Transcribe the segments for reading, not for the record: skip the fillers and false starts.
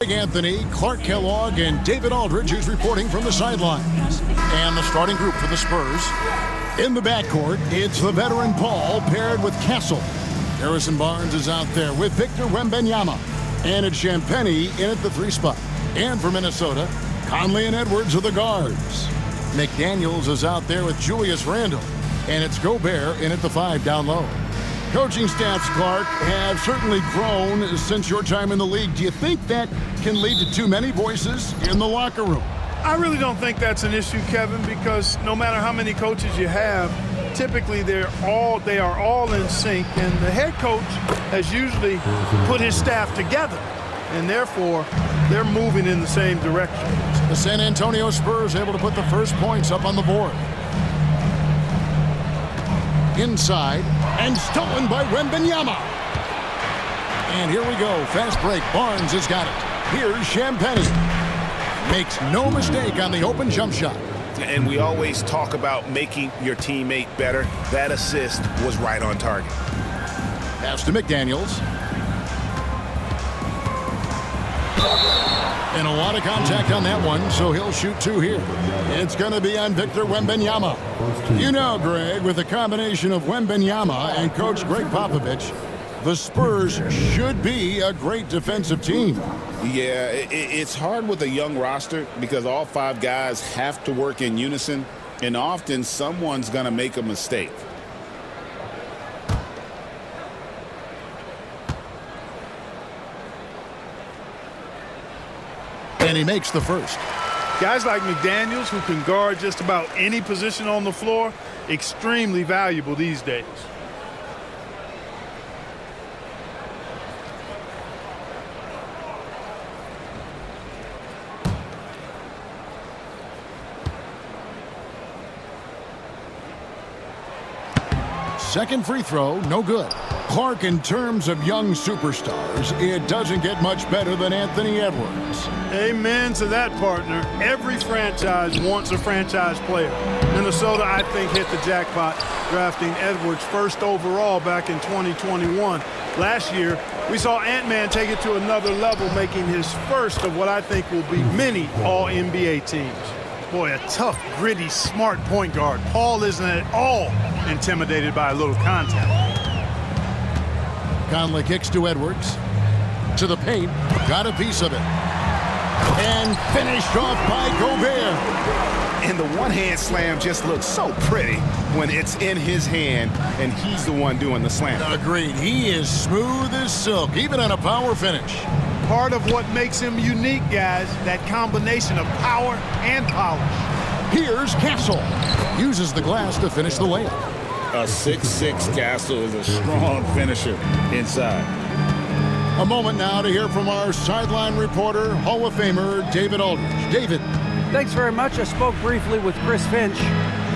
Anthony, Clark Kellogg, and David Aldridge, who's reporting from the sidelines. And the starting group for the Spurs. In the backcourt, it's the veteran Paul paired with Castle. Harrison Barnes is out there with Victor Wembanyama. And it's Champagnie in at the 3 spot. And for Minnesota, Conley and Edwards are the guards. McDaniels is out there with Julius Randle. And it's Gobert in at the 5 down low. Coaching staffs, Clark, have certainly grown since your time in the league. Do you think that can lead to too many voices in the locker room? I really don't think that's an issue, Kevin, because no matter how many coaches you have, typically they are all in sync, and the head coach has usually put his staff together, and therefore they're moving in the same direction. The San Antonio Spurs able to put the first points up on the board. Inside, and stolen by Wembanyama. And here we go, fast break. Barnes has got it. Here's Champagnie. Makes no mistake on the open jump shot. And we always talk about making your teammate better. That assist was right on target. Pass to McDaniels. And a lot of contact on that one, so he'll shoot 2 here. It's going to be on Victor Wembanyama. You know, Greg, with the combination of Wembanyama and Coach Greg Popovich, the Spurs should be a great defensive team. Yeah, it's hard with a young roster because all 5 guys have to work in unison, and often someone's going to make a mistake. And he makes the first. Guys like McDaniels, who can guard just about any position on the floor, extremely valuable these days. Second free throw, no good. Clark, in terms of young superstars, it doesn't get much better than Anthony Edwards. Amen to that, partner. Every franchise wants a franchise player. Minnesota, I think, hit the jackpot drafting Edwards first overall back in 2021. Last year, we saw Ant-Man take it to another level, making his first of what I think will be many All-NBA teams. Boy, a tough, gritty, smart point guard. Paul isn't at all intimidated by a little contact. Conley kicks to Edwards. To the paint. Got a piece of it. And finished off by Gobert. And the one-hand slam just looks so pretty when it's in his hand and he's the one doing the slam. Agreed. He is smooth as silk, even on a power finish. Part of what makes him unique, guys, that combination of power and polish. Here's Castle. Uses the glass to finish the layup. A 6'6" Castle is a strong finisher inside. A moment now to hear from our sideline reporter, Hall of Famer David Aldridge. David. Thanks very much. I spoke briefly with Chris Finch.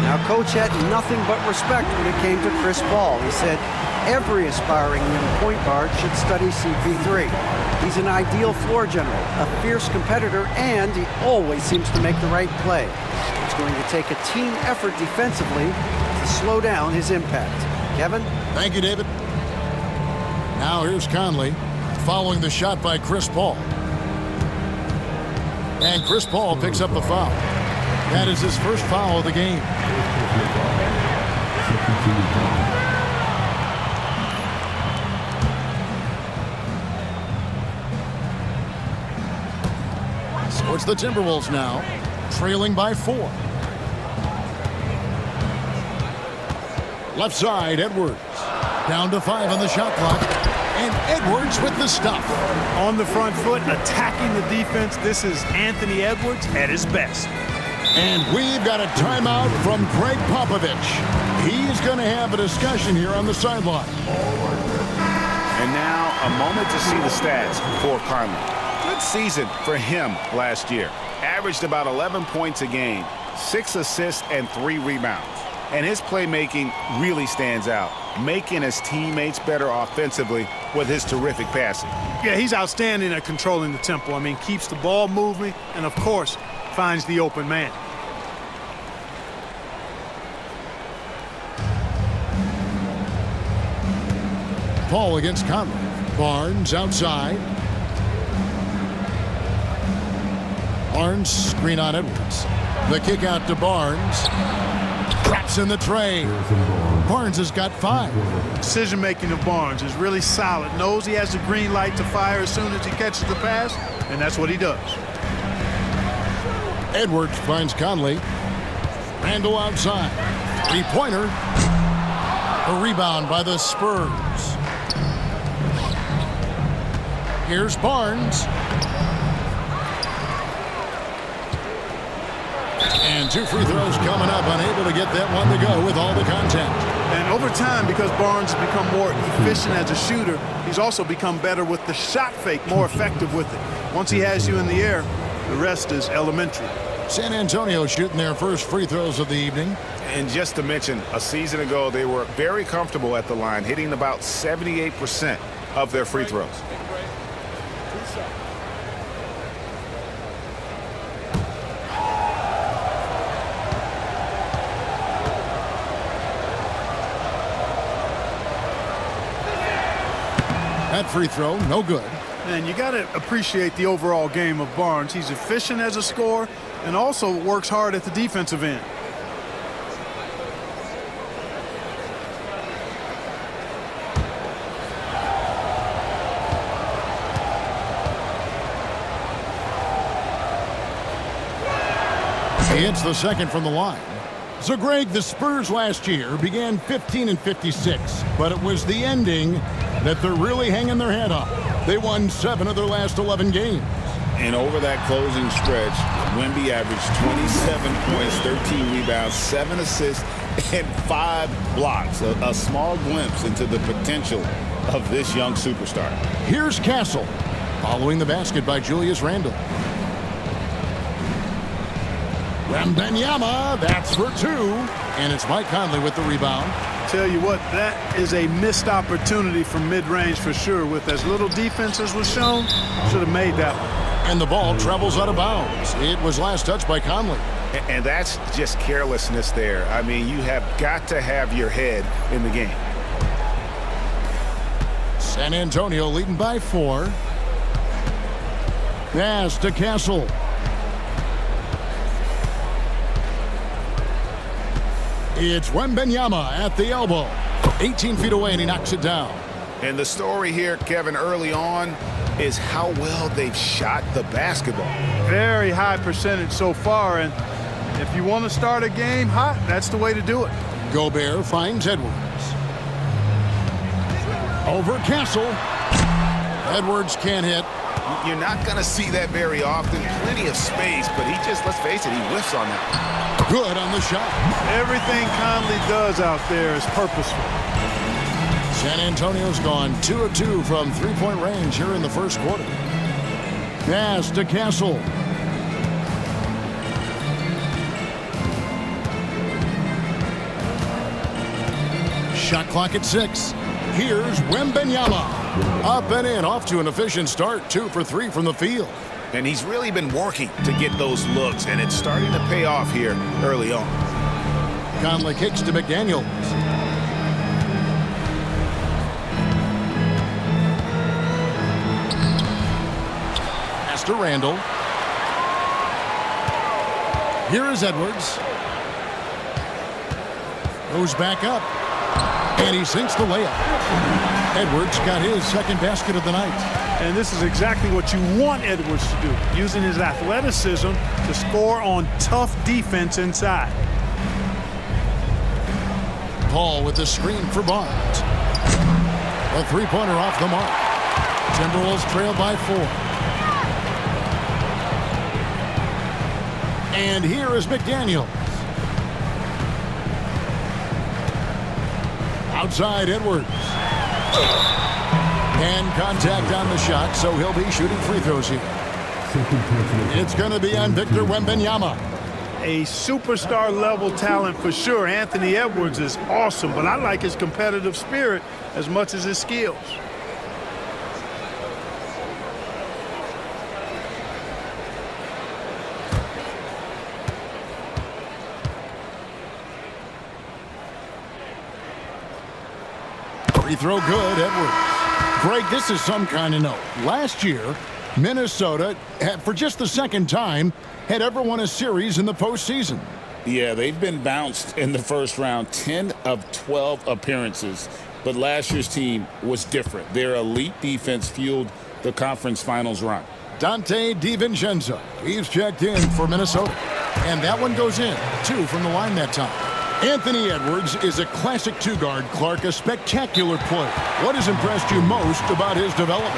Now, Coach had nothing but respect when it came to Chris Paul. He said every aspiring young point guard should study CP3. He's an ideal floor general, a fierce competitor, and he always seems to make the right play. It's going to take a team effort defensively to slow down his impact. Kevin? Thank you, David. Now here's Conley following the shot by Chris Paul. And Chris Paul picks up the foul. That is his first foul of the game. So it's the Timberwolves now, trailing by 4. Left side, Edwards. Down to 5 on the shot clock. And Edwards with the stop. On the front foot, attacking the defense. This is Anthony Edwards at his best. And we've got a timeout from Greg Popovich. He's going to have a discussion here on the sideline. And now a moment to see the stats for Conley. Good season for him last year. Averaged about 11 points a game, 6 assists and 3 rebounds. And his playmaking really stands out, making his teammates better offensively with his terrific passing. Yeah, he's outstanding at controlling the tempo. I mean, keeps the ball moving and, of course, finds the open man. Paul against Conley. Barnes outside. Barnes, screen on Edwards. The kick out to Barnes. Traps in the tray. Barnes has got 5. Decision-making of Barnes is really solid. Knows he has the green light to fire as soon as he catches the pass, and that's what he does. Edwards finds Conley. Randall outside. Three-pointer. A rebound by the Spurs. Here's Barnes. And 2 free throws coming up, unable to get that one to go with all the contact. And over time, because Barnes has become more efficient as a shooter, he's also become better with the shot fake, more effective with it. Once he has you in the air, the rest is elementary. San Antonio shooting their first free throws of the evening. And just to mention, a season ago, they were very comfortable at the line, hitting about 78% of their free throws. That free throw, no good. And you got to appreciate the overall game of Barnes. He's efficient as a scorer and also works hard at the defensive end. He hits the second from the line. So, Greg, the Spurs last year began 15-56, but it was the ending that they're really hanging their head on. They won 7 of their last 11 games. And over that closing stretch, Wemby averaged 27 points, 13 rebounds, 7 assists, and 5 blocks. A small glimpse into the potential of this young superstar. Here's Castle, following the basket by Julius Randle. Wembanyama, that's for 2. And it's Mike Conley with the rebound. Tell you what, that is a missed opportunity from mid-range for sure. With as little defense as was shown, should have made that one. And the ball travels out of bounds. It was last touched by Conley. And that's just carelessness there. I mean, you have got to have your head in the game. San Antonio leading by 4. Pass to Castle. It's Wembanyama at the elbow. 18 feet away, and he knocks it down. And the story here, Kevin, early on is how well they've shot the basketball. Very high percentage so far, and if you want to start a game hot, that's the way to do it. Gobert finds Edwards. Over Castle. Edwards can't hit. You're not going to see that very often. Plenty of space, but he just, let's face it, he whiffs on that. Good on the shot. Everything Conley does out there is purposeful. San Antonio's gone 2 of 2 from three-point range here in the first quarter. Pass to Castle. Shot clock at 6. Here's Wembanyama. Up and in, off to an efficient start. 2 for 3 from the field. And he's really been working to get those looks, and it's starting to pay off here early on. Conley kicks to McDaniels. Pass to Randall. Here is Edwards. Goes back up. And he sinks the layup. Edwards got his second basket of the night. And this is exactly what you want Edwards to do, using his athleticism to score on tough defense inside. Paul with the screen for Barnes. A three-pointer off the mark. Timberwolves trail by 4. And here is McDaniels. Outside Edwards. And contact on the shot, so he'll be shooting free throws here. It's going to be on Victor Wembanyama. A superstar level talent for sure. Anthony Edwards is awesome, but I like his competitive spirit as much as his skills. Free throw good, Edwards. Greg, this is some kind of note. Last year, Minnesota, for just the second time, had ever won a series in the postseason. Yeah, they've been bounced in the first round, 10 of 12 appearances. But last year's team was different. Their elite defense fueled the conference finals run. Dante DiVincenzo, he's checked in for Minnesota. And that one goes in, 2 from the line that time. Anthony Edwards is a classic two-guard, Clark, a spectacular player. What has impressed you most about his development?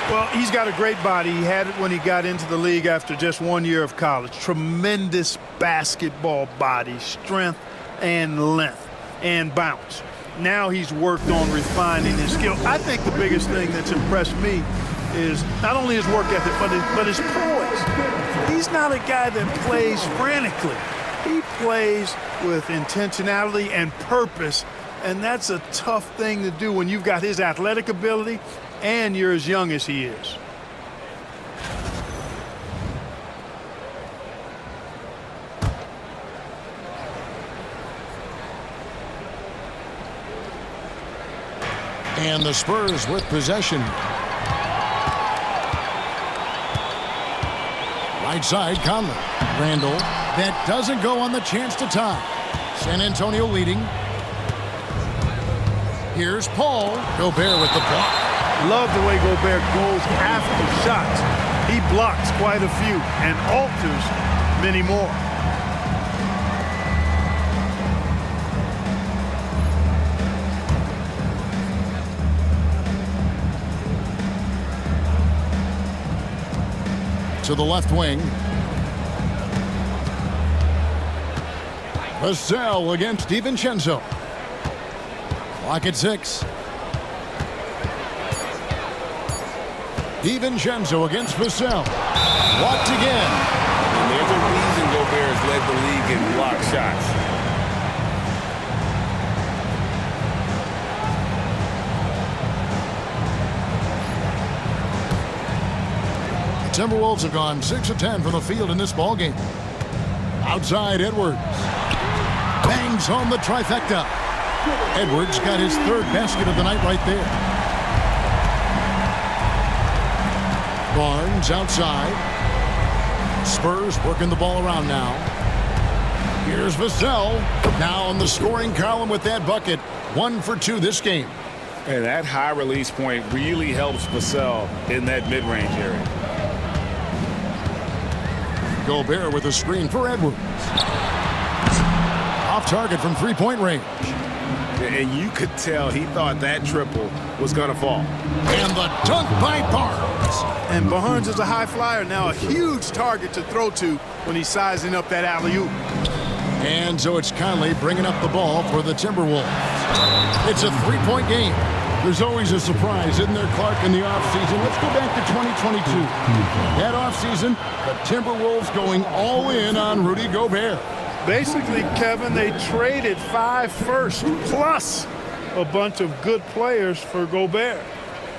Well, he's got a great body. He had it when he got into the league after just 1 year of college. Tremendous basketball body, strength and length and bounce. Now he's worked on refining his skill. I think the biggest thing that's impressed me is not only his work ethic, but his poise. He's not a guy that plays frantically. He plays with intentionality and purpose, and that's a tough thing to do when you've got his athletic ability and you're as young as he is. And the Spurs with possession. Right side, Conley. Randall. That doesn't go on the chance to tie. San Antonio leading. Here's Paul. Gobert with the block. Love the way Gobert goes after shots. He blocks quite a few and alters many more. To the left wing. Vassell against DiVincenzo. Clock at 6. DiVincenzo against Vassell. Blocked again. And there's a reason Gobert has led the league in block shots. The Timberwolves have gone 6 of 10 from the field in this ballgame. Outside, Edwards. Bangs home the trifecta. Edwards got his 3rd basket of the night right there. Barnes outside. Spurs working the ball around now. Here's Vassell. Now on the scoring column with that bucket. 1 for 2 this game. And that high release point really helps Vassell in that mid-range area. Gobert with a screen for Edwards. Off target from three-point range. And you could tell he thought that triple was going to fall. And the dunk by Barnes. And Barnes is a high flyer now, a huge target to throw to when he's sizing up that alley-oop. And so it's Conley bringing up the ball for the Timberwolves. It's a 3-point game. There's always a surprise, isn't there, Clark, in the offseason? Let's go back to 2022. That offseason, the Timberwolves going all in on Rudy Gobert. Basically, Kevin, they traded 5 firsts plus a bunch of good players for Gobert.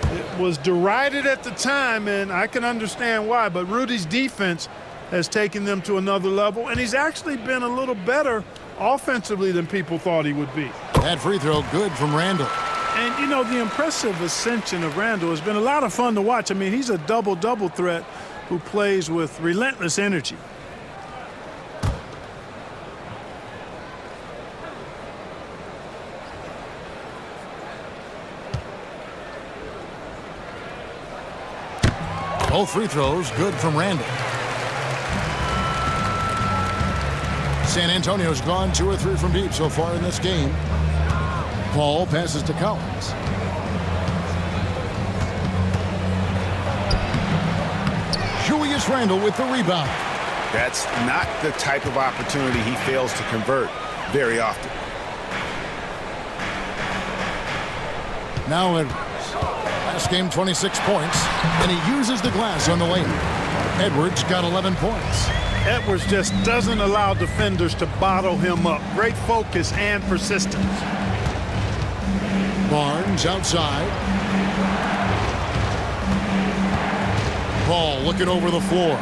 It was derided at the time, and I can understand why, but Rudy's defense has taken them to another level, and he's actually been a little better offensively than people thought he would be. That free throw good from Randall. And, you know, the impressive ascension of Randall has been a lot of fun to watch. I mean, he's a double-double threat who plays with relentless energy. Both free throws good from Randall. San Antonio's gone 2 or 3 from deep so far in this game. Paul passes to Collins. Julius Randle with the rebound. That's not the type of opportunity he fails to convert very often. Now Edwards. Last game 26 points, and he uses the glass on the lane. Edwards got 11 points. Edwards just doesn't allow defenders to bottle him up. Great focus and persistence. Barnes outside. Paul looking over the floor.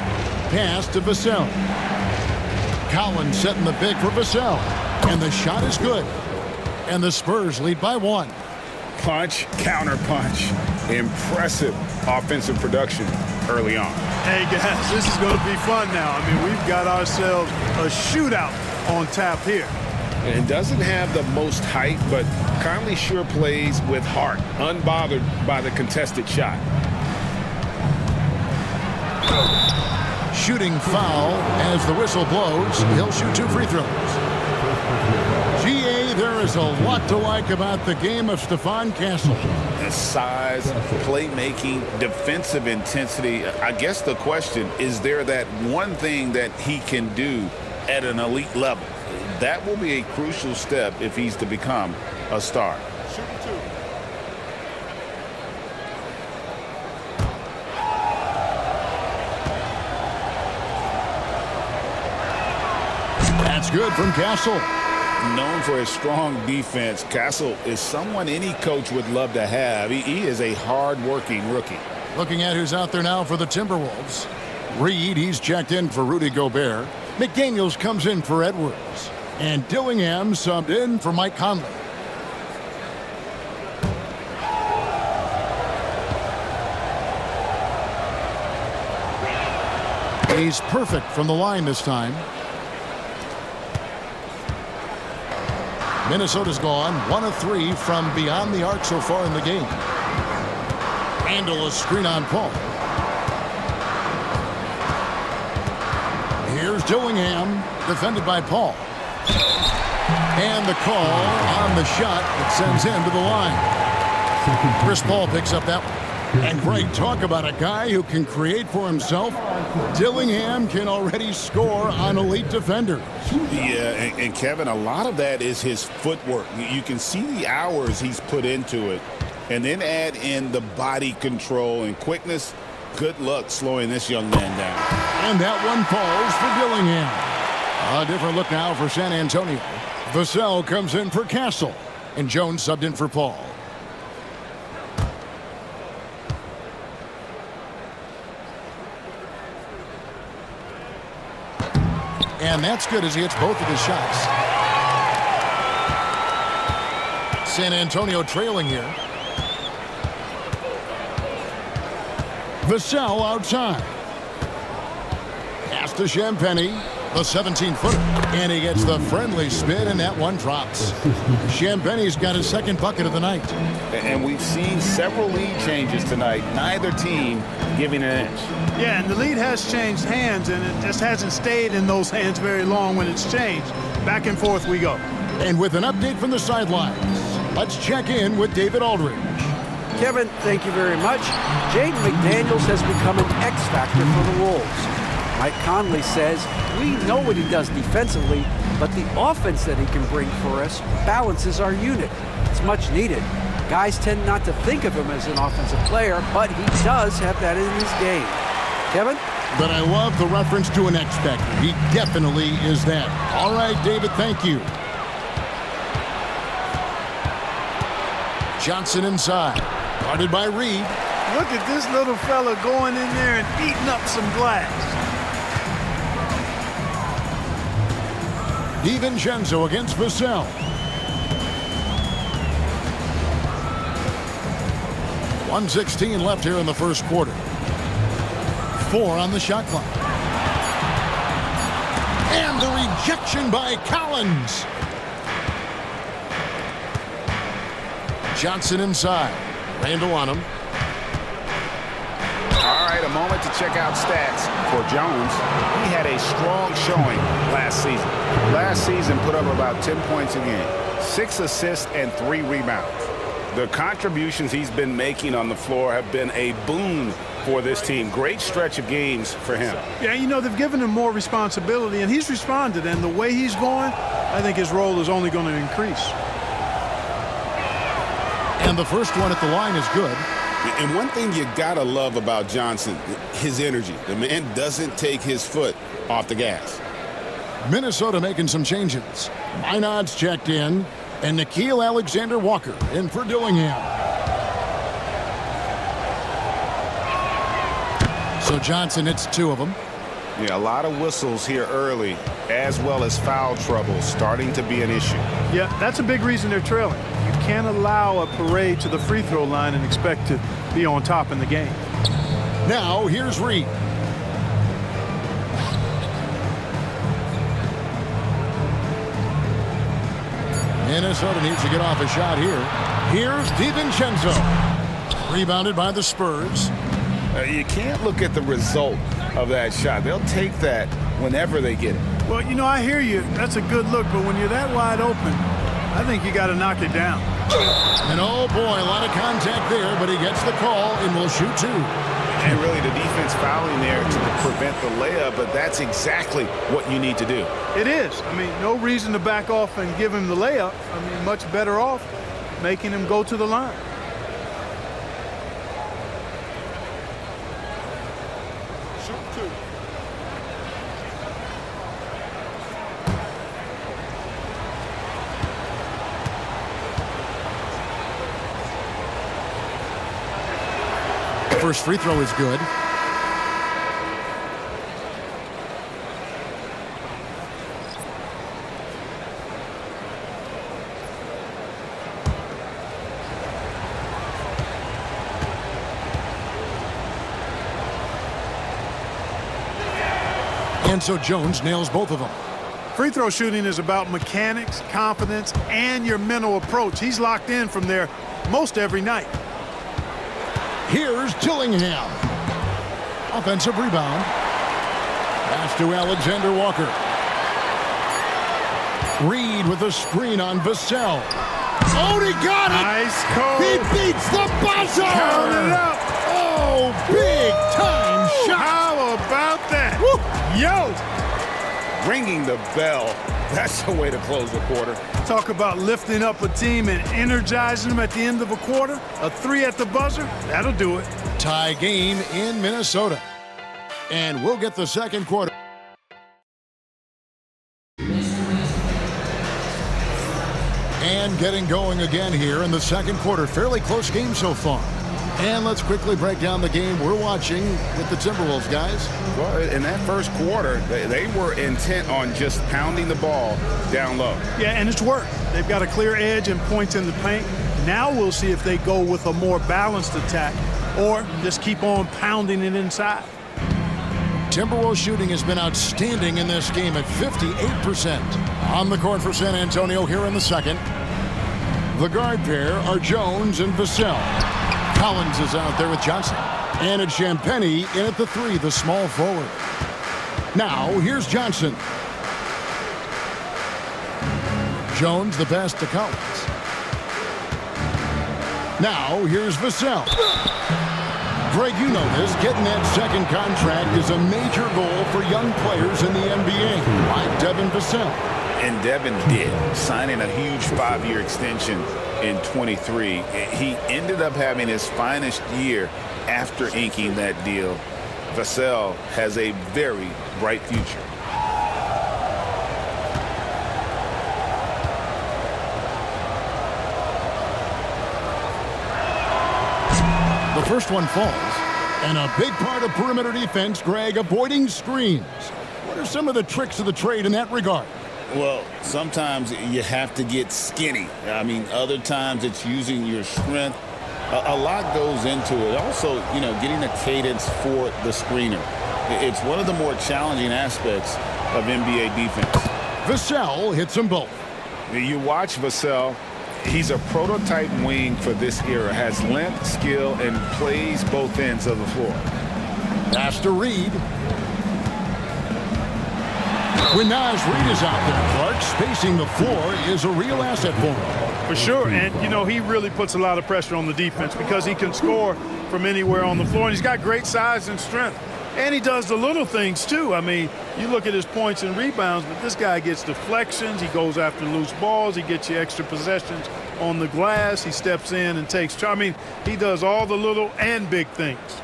Pass to Vassell. Collins setting the big for Vassell. And the shot is good. And the Spurs lead by 1. Punch, counter punch. Impressive offensive production early on. Hey, guys, this is going to be fun now. I mean, we've got ourselves a shootout on tap here. And doesn't have the most height, but Conley sure plays with heart, unbothered by the contested shot. Shooting foul as the whistle blows. He'll shoot 2 free throws. GA, there is a lot to like about the game of Stephon Castle. The size, playmaking, defensive intensity. I guess the question, is there that one thing that he can do at an elite level? That will be a crucial step if he's to become a star. That's good from Castle. Known for his strong defense, Castle is someone any coach would love to have. He is a hard-working rookie. Looking at who's out there now for the Timberwolves. Reed, he's checked in for Rudy Gobert. McDaniels comes in for Edwards. And Dillingham subbed in for Mike Conley. He's perfect from the line this time. Minnesota's gone 1 of 3 from beyond the arc so far in the game. Handle a screen on Paul. Here's Dillingham, defended by Paul. And the call on the shot that sends him to the line. Chris Paul picks up that one. And Greg, talk about a guy who can create for himself. Dillingham can already score on elite defenders. Yeah, and Kevin, a lot of that is his footwork. You can see the hours he's put into it. And then add in the body control and quickness. Good luck slowing this young man down. And that one falls for Dillingham. A different look now for San Antonio. Vassell comes in for Castle. And Jones subbed in for Paul. And that's good as he hits both of his shots. San Antonio trailing here. Vassell outside. Pass to Champagny, the 17-footer. And he gets the friendly spin, and that one drops. Champagny's got his second bucket of the night. And we've seen several lead changes tonight. Neither team giving an inch. Yeah, and the lead has changed hands, and it just hasn't stayed in those hands very long when it's changed. Back and forth we go. And with an update from the sidelines, let's check in with David Aldridge. Kevin, thank you very much. Jaden McDaniels has become an X factor for the Wolves. Mike Conley says, we know what he does defensively, but the offense that he can bring for us balances our unit. It's much needed. Guys tend not to think of him as an offensive player, but he does have that in his game. Kevin? But I love the reference to an X factor. He definitely is that. All right, David, thank you. Johnson inside. Guarded by Reed. Look at this little fella going in there and eating up some glass. DiVincenzo against Vassell. .116 left here in the first quarter. 4 on the shot clock. And the rejection by Collins. Johnson inside. Randall on him. All right, a moment to check out stats for Jones. He had a strong showing last season. Last season put up about 10 points a game, 6 assists and 3 rebounds. The contributions he's been making on the floor have been a boon for this team. Great stretch of games for him. Yeah, you know, they've given him more responsibility, and he's responded. And the way he's going, I think his role is only going to increase. And the first one at the line is good. And one thing you gotta love about Johnson, his energy. The man doesn't take his foot off the gas. Minnesota making some changes. Minod's checked in, and Nickeil Alexander-Walker in for Dillingham. So Johnson hits 2 of them. Yeah, a lot of whistles here early, as well as foul trouble starting to be an issue. Yeah, that's a big reason they're trailing. You can't allow a parade to the free throw line and expect to be on top in the game. Now, here's Reed. Minnesota needs to get off a shot here. Here's DiVincenzo. Rebounded by the Spurs. You can't look at the result of that shot. They'll take that whenever they get it. Well, you know, I hear you. That's a good look, but when you're that wide open, I think you got to knock it down. And oh boy, a lot of contact there, but he gets the call and will shoot two. And really the defense fouling there to prevent the layup, but that's exactly what you need to do. It is. I mean, no reason to back off and give him the layup. I mean, much better off making him go to the line. Shoot two. First free throw is good. And so Jones nails both of them. Free throw shooting is about mechanics, confidence, and your mental approach. He's locked in from there most every night. Here's Dillingham. Offensive rebound. Pass to Alexander Walker. Reed with a screen on Vassell. Oh, he got it! Nice call. He beats the buzzer! Count it up. Oh, big time shot! How about that? Woo. Yo! Ringing the bell. That's the way to close the quarter. Talk about lifting up a team and energizing them at the end of a quarter. A three at the buzzer, that'll do it. Tie game in Minnesota. And we'll get the second quarter. And getting going again here in the second quarter. Fairly close game so far. And let's quickly break down the game we're watching with the Timberwolves, guys. Well, in that first quarter, they were intent on just pounding the ball down low. Yeah, and it's worked. They've got a clear edge and points in the paint. Now we'll see if they go with a more balanced attack or just keep on pounding it inside. Timberwolves shooting has been outstanding in this game at 58%. On the court for San Antonio here in the second. The guard pair are Jones and Vassell. Collins is out there with Johnson. And it's Champagnie in at the three, the small forward. Now, here's Johnson. Jones, the pass to Collins. Now, here's Vassell. Greg, you know this. Getting that second contract is a major goal for young players in the NBA, like Devin Vassell. And Devin did, signing a huge 5-year extension in 23. He ended up having his finest year after inking that deal. Vassell has a very bright future. The first one falls, and a big part of perimeter defense, Greg, avoiding screens. What are some of the tricks of the trade in that regard? Well, sometimes you have to get skinny. I mean, other times it's using your strength. A lot goes into it. Also, you know, getting a cadence for the screener. It's one of the more challenging aspects of NBA defense. Vassell hits them both. You watch Vassell. He's a prototype wing for this era. Has length, skill, and plays both ends of the floor. Pass to Reed. When Naz Reed is out there, Clark, spacing the floor is a real asset for him. For sure, and, you know, he really puts a lot of pressure on the defense because he can score from anywhere on the floor, and he's got great size and strength. And he does the little things, too. I mean, you look at his points and rebounds, but this guy gets deflections. He goes after loose balls. He gets you extra possessions on the glass. He steps in and takes charge. I mean, he does all the little and big things.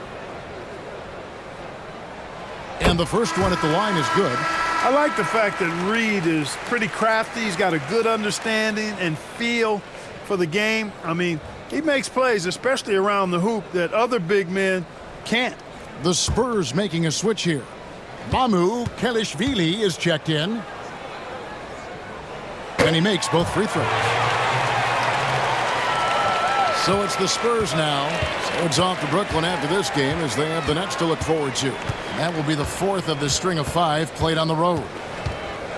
And the first one at the line is good. I like the fact that Reed is pretty crafty. He's got a good understanding and feel for the game. I mean, he makes plays, especially around the hoop, that other big men can't. The Spurs making a switch here. Mamu Kelishvili is checked in. And he makes both free throws. So it's the Spurs now. It's off to Brooklyn after this game as they have the Nets to look forward to. That will be the fourth of the string of 5 played on the road.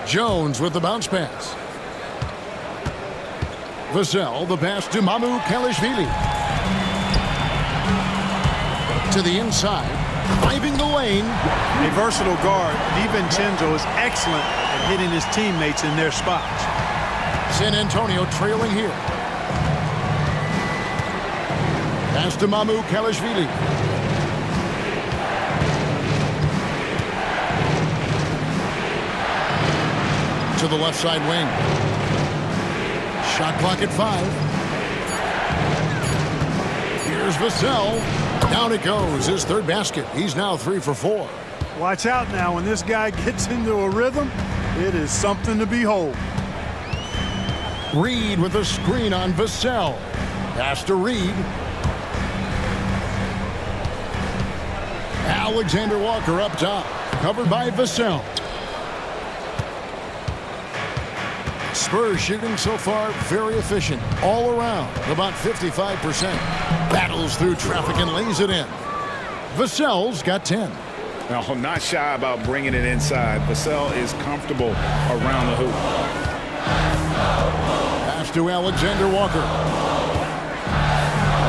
Jones with the bounce pass. Vassell, the pass to Mamu Kelishvili. To the inside, driving the lane. A versatile guard, DiVincenzo is excellent at hitting his teammates in their spots. San Antonio trailing here. Pass to Mamu Kelishvili. To the left side wing. Shot clock at 5. Here's Vassell. Down it goes. His third basket. He's now 3 for 4. Watch out now. When this guy gets into a rhythm, it is something to behold. Reed with a screen on Vassell. Pass to Reed. Alexander Walker up top. Covered by Vassell. Spurs shooting so far very efficient all around, about 55%. Battles through traffic and lays it in. Vassell's got 10. No, not shy about bringing it inside. Vassell is comfortable around the hoop. Pass to Alexander Walker.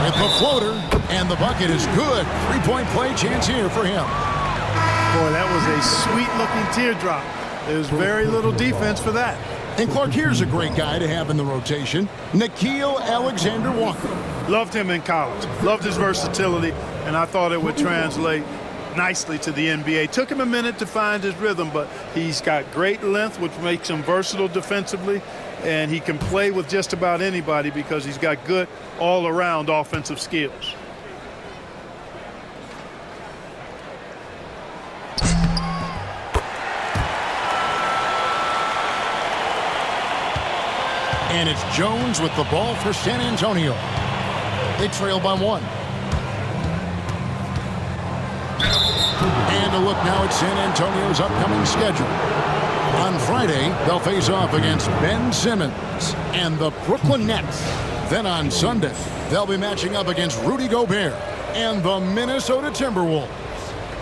With the floater, and the bucket is good. 3-point play chance here for him. Boy, that was a sweet-looking teardrop. There's very little defense for that. And Clark, here's a great guy to have in the rotation. Nickeil Alexander-Walker. Loved him in college. Loved his versatility, and I thought it would translate nicely to the NBA. Took him a minute to find his rhythm, but he's got great length, which makes him versatile defensively, and he can play with just about anybody because he's got good all-around offensive skills. And it's Jones with the ball for San Antonio. They trail by 1. And a look now at San Antonio's upcoming schedule. On Friday, they'll face off against Ben Simmons and the Brooklyn Nets. Then on Sunday, they'll be matching up against Rudy Gobert and the Minnesota Timberwolves.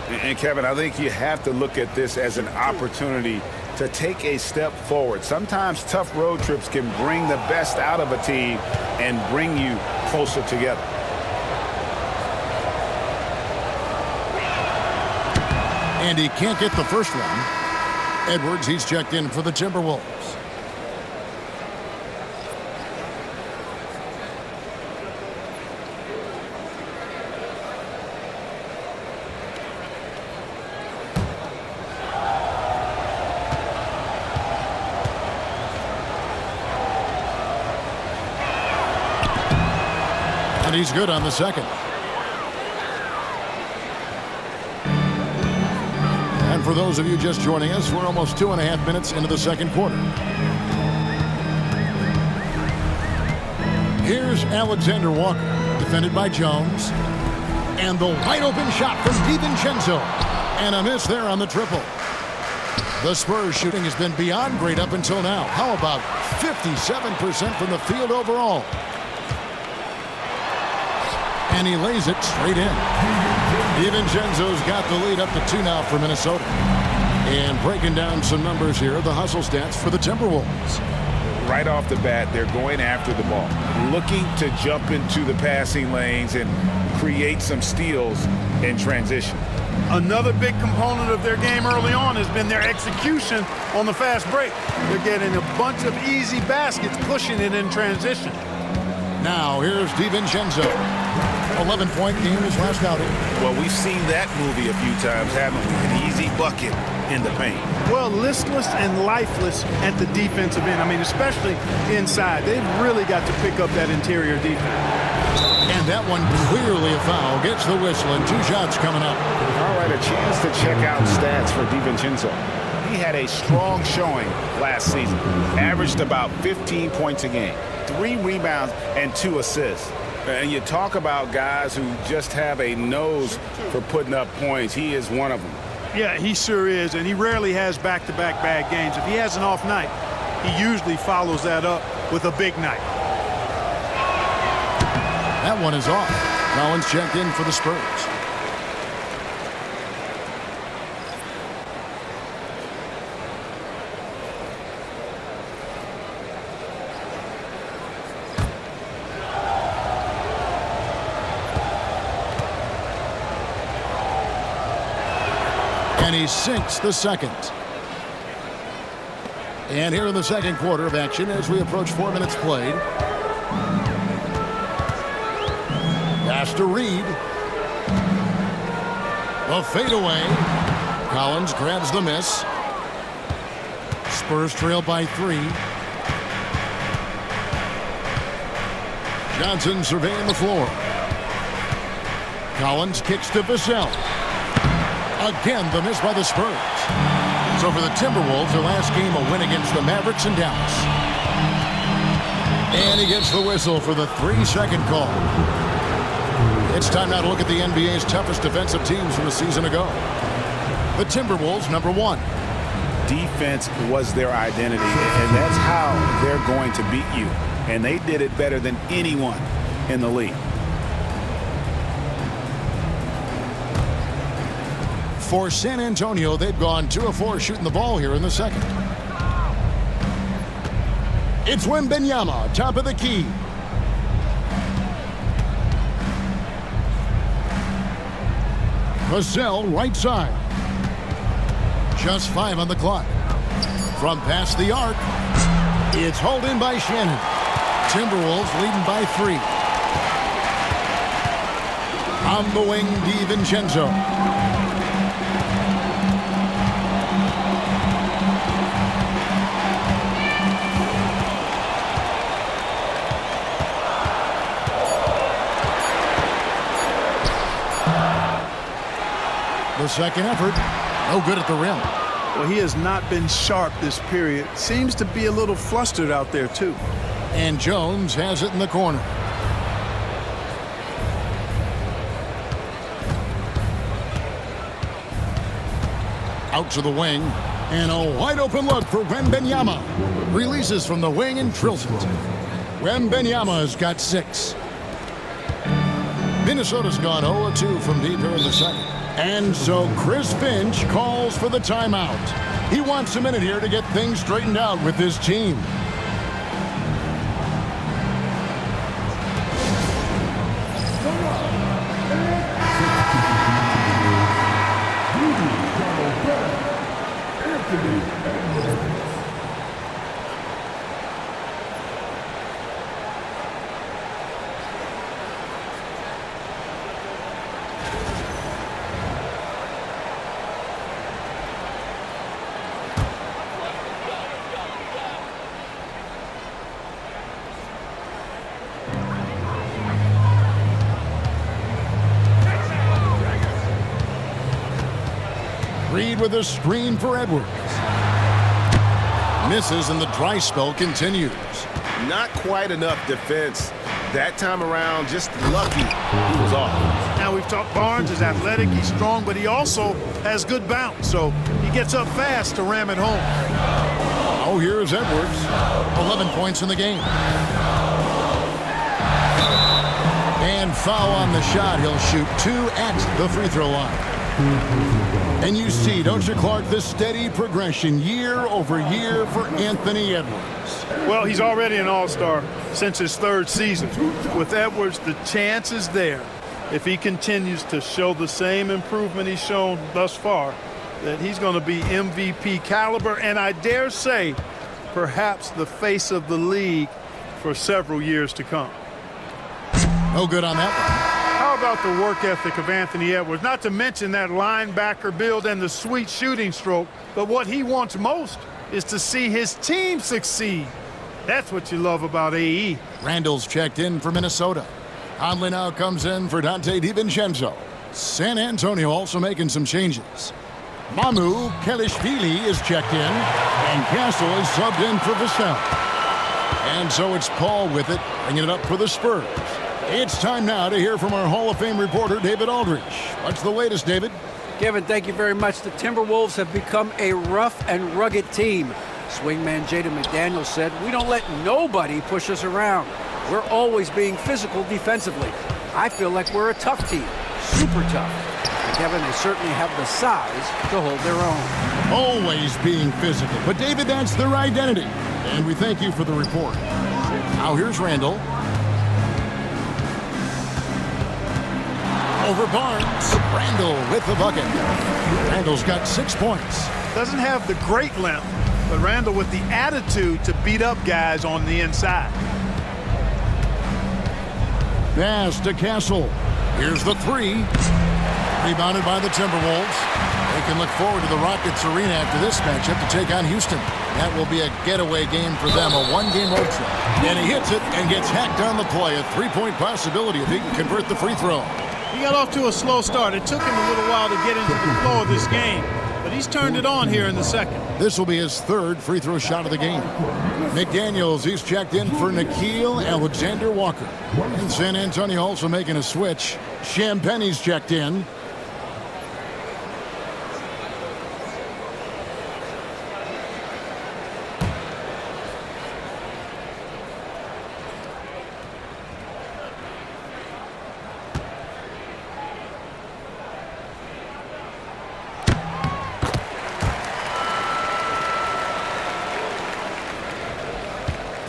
And Kevin, I think you have to look at this as an opportunity to take a step forward. Sometimes tough road trips can bring the best out of a team and bring you closer together. And he can't get the first one. Edwards, he's checked in for the Timberwolves. And he's good on the second. And for those of you just joining us, we're almost 2.5 minutes into the second quarter. Here's Alexander Walker, defended by Jones. And the wide open shot from DiVincenzo. And a miss there on the triple. The Spurs shooting has been beyond great up until now. How about 57% from the field overall? And he lays it straight in. DiVincenzo's got the lead up to 2 now for Minnesota. And breaking down some numbers here, the hustle stats for the Timberwolves. Right off the bat, they're going after the ball, looking to jump into the passing lanes and create some steals in transition. Another big component of their game early on has been their execution on the fast break. They're getting a bunch of easy baskets, pushing it in transition. Now, here's DiVincenzo. 11-point game his last outing. Well, we've seen that movie a few times, haven't we? An easy bucket in the paint. Well, listless and lifeless at the defensive end. I mean, especially inside. They've really got to pick up that interior defense. And that one clearly a foul. Gets the whistle and 2 shots coming up. All right, a chance to check out stats for DiVincenzo. He had a strong showing last season. Averaged about 15 points a game. 3 rebounds and 2 assists. And you talk about guys who just have a nose for putting up points. He is one of them. Yeah, he sure is, and he rarely has back-to-back bad games. If he has an off night, he usually follows that up with a big night. That one is off. Collins checked in for the Spurs. And he sinks the second. And here in the second quarter of action as we approach 4 minutes played. Pass to Reed. A fadeaway. Collins grabs the miss. Spurs trail by 3. Johnson surveying the floor. Collins kicks to Vassell. Again, the miss by the Spurs. So for the Timberwolves, their last game a win against the Mavericks in Dallas. And he gets the whistle for the 3-second call. It's time now to look at the NBA's toughest defensive teams from a season ago. The Timberwolves, number 1. Defense was their identity, and that's how they're going to beat you. And they did it better than anyone in the league. For San Antonio, they've gone 2 of 4 shooting the ball here in the second. It's Wembanyama, top of the key. Vassell, right side. Just 5 on the clock. From past the arc, it's hauled in by Shannon. Timberwolves leading by 3. On the wing, DiVincenzo. The second effort, no good at the rim. Well, he has not been sharp this period. Seems to be a little flustered out there, too. And Jones has it in the corner. Out to the wing, and a wide-open look for Wembanyama. Releases from the wing and drills it. Wembanyama's got 6. Minnesota's gone 0-2 from deep here in the second. And so Chris Finch calls for the timeout. He wants a minute here to get things straightened out with his team. Reed with a screen for Edwards. Misses and the dry spell continues. Not quite enough defense. That time around, just lucky he was off. Now we've talked Barnes is athletic, he's strong, but he also has good bounce. So he gets up fast to ram it home. Oh, here's Edwards. 11 points in the game. And foul on the shot. He'll shoot 2 at the free throw line. And you see, don't you, Clark, this steady progression year over year for Anthony Edwards. Well, he's already an all-star since his 3rd season. With Edwards, the chance is there, if he continues to show the same improvement he's shown thus far, that he's going to be MVP caliber, and I dare say, perhaps the face of the league for several years to come. No good on that one. How about the work ethic of Anthony Edwards? Not to mention that linebacker build and the sweet shooting stroke, but what he wants most is to see his team succeed. That's what you love about AE. Randall's checked in for Minnesota. Conley now comes in for Dante DiVincenzo. San Antonio also making some changes. Mamu Kelishvili is checked in, and Castle is subbed in for Vassell. And so it's Paul with it, bringing it up for the Spurs. It's time now to hear from our Hall of Fame reporter, David Aldridge. What's the latest, David? Kevin, thank you very much. The Timberwolves have become a rough and rugged team. Swingman Jaden McDaniels said, "We don't let nobody push us around. We're always being physical defensively." I feel like we're a tough team, super tough. And Kevin, they certainly have the size to hold their own. Always being physical. But David, that's their identity. And we thank you for the report. Now here's Randall. Over Barnes. Randall with the bucket. Randall's got 6 points. Doesn't have the great length, but Randall with the attitude to beat up guys on the inside. Pass to Castle. Here's the three. Rebounded by the Timberwolves. They can look forward to the Rockets arena after this matchup to take on Houston. That will be a getaway game for them, a one-game road trip. And he hits it and gets hacked on the play. A three-point possibility if he can convert the free throw. He got off to a slow start. It took him a little while to get into the flow of this game, but he's turned it on here in the second. This will be his third free throw shot of the game. McDaniels, he's checked in for Nickeil Alexander-Walker. And San Antonio also making a switch. Champagne's checked in.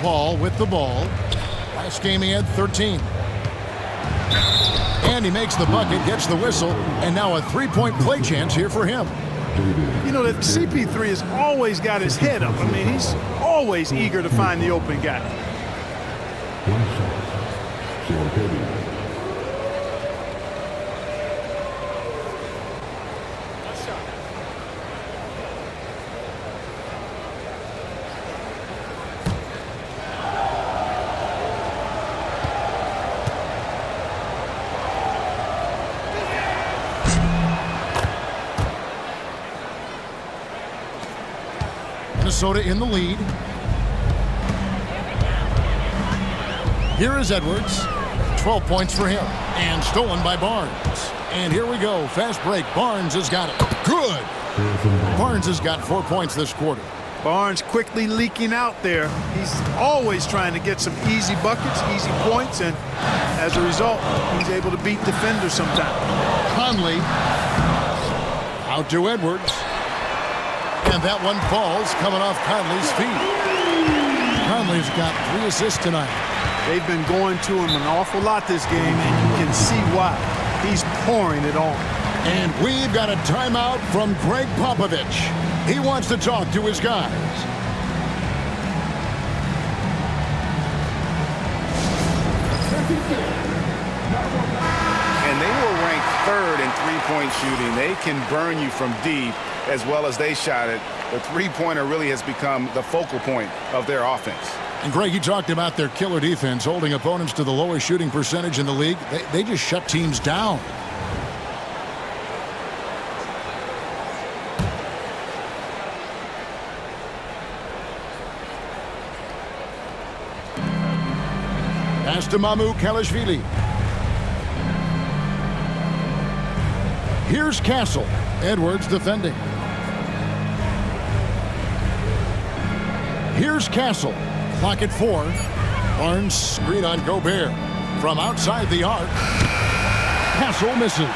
Paul with the ball. Last game he had 13. And he makes the bucket, gets the whistle, and now a three-point play chance here for him. You know, that CP3 has always got his head up. I mean, he's always eager to find the open guy. Minnesota in the lead. Here is Edwards. 12 points for him. And stolen by Barnes. And here we go. Fast break. Barnes has got it. Good. Barnes has got 4 points this quarter. Barnes quickly leaking out there. He's always trying to get some easy buckets, easy points, and as a result, he's able to beat defenders sometimes. Conley out to Edwards. And that one falls coming off Conley's feet. Conley's got 3 assists tonight. They've been going to him an awful lot this game, and you can see why. He's pouring it on. And we've got a timeout from Greg Popovich. He wants to talk to his guys. And they were ranked 3rd in three-point shooting. They can burn you from deep as well as they shot it. The three-pointer really has become the focal point of their offense. And Greg, you talked about their killer defense, holding opponents to the lowest shooting percentage in the league. They just shut teams down. Pass to Mamu Kalashvili. Here's Castle. Edwards defending. Here's Castle. Clock at 4. Barnes screen on Gobert. From outside the arc. Castle misses.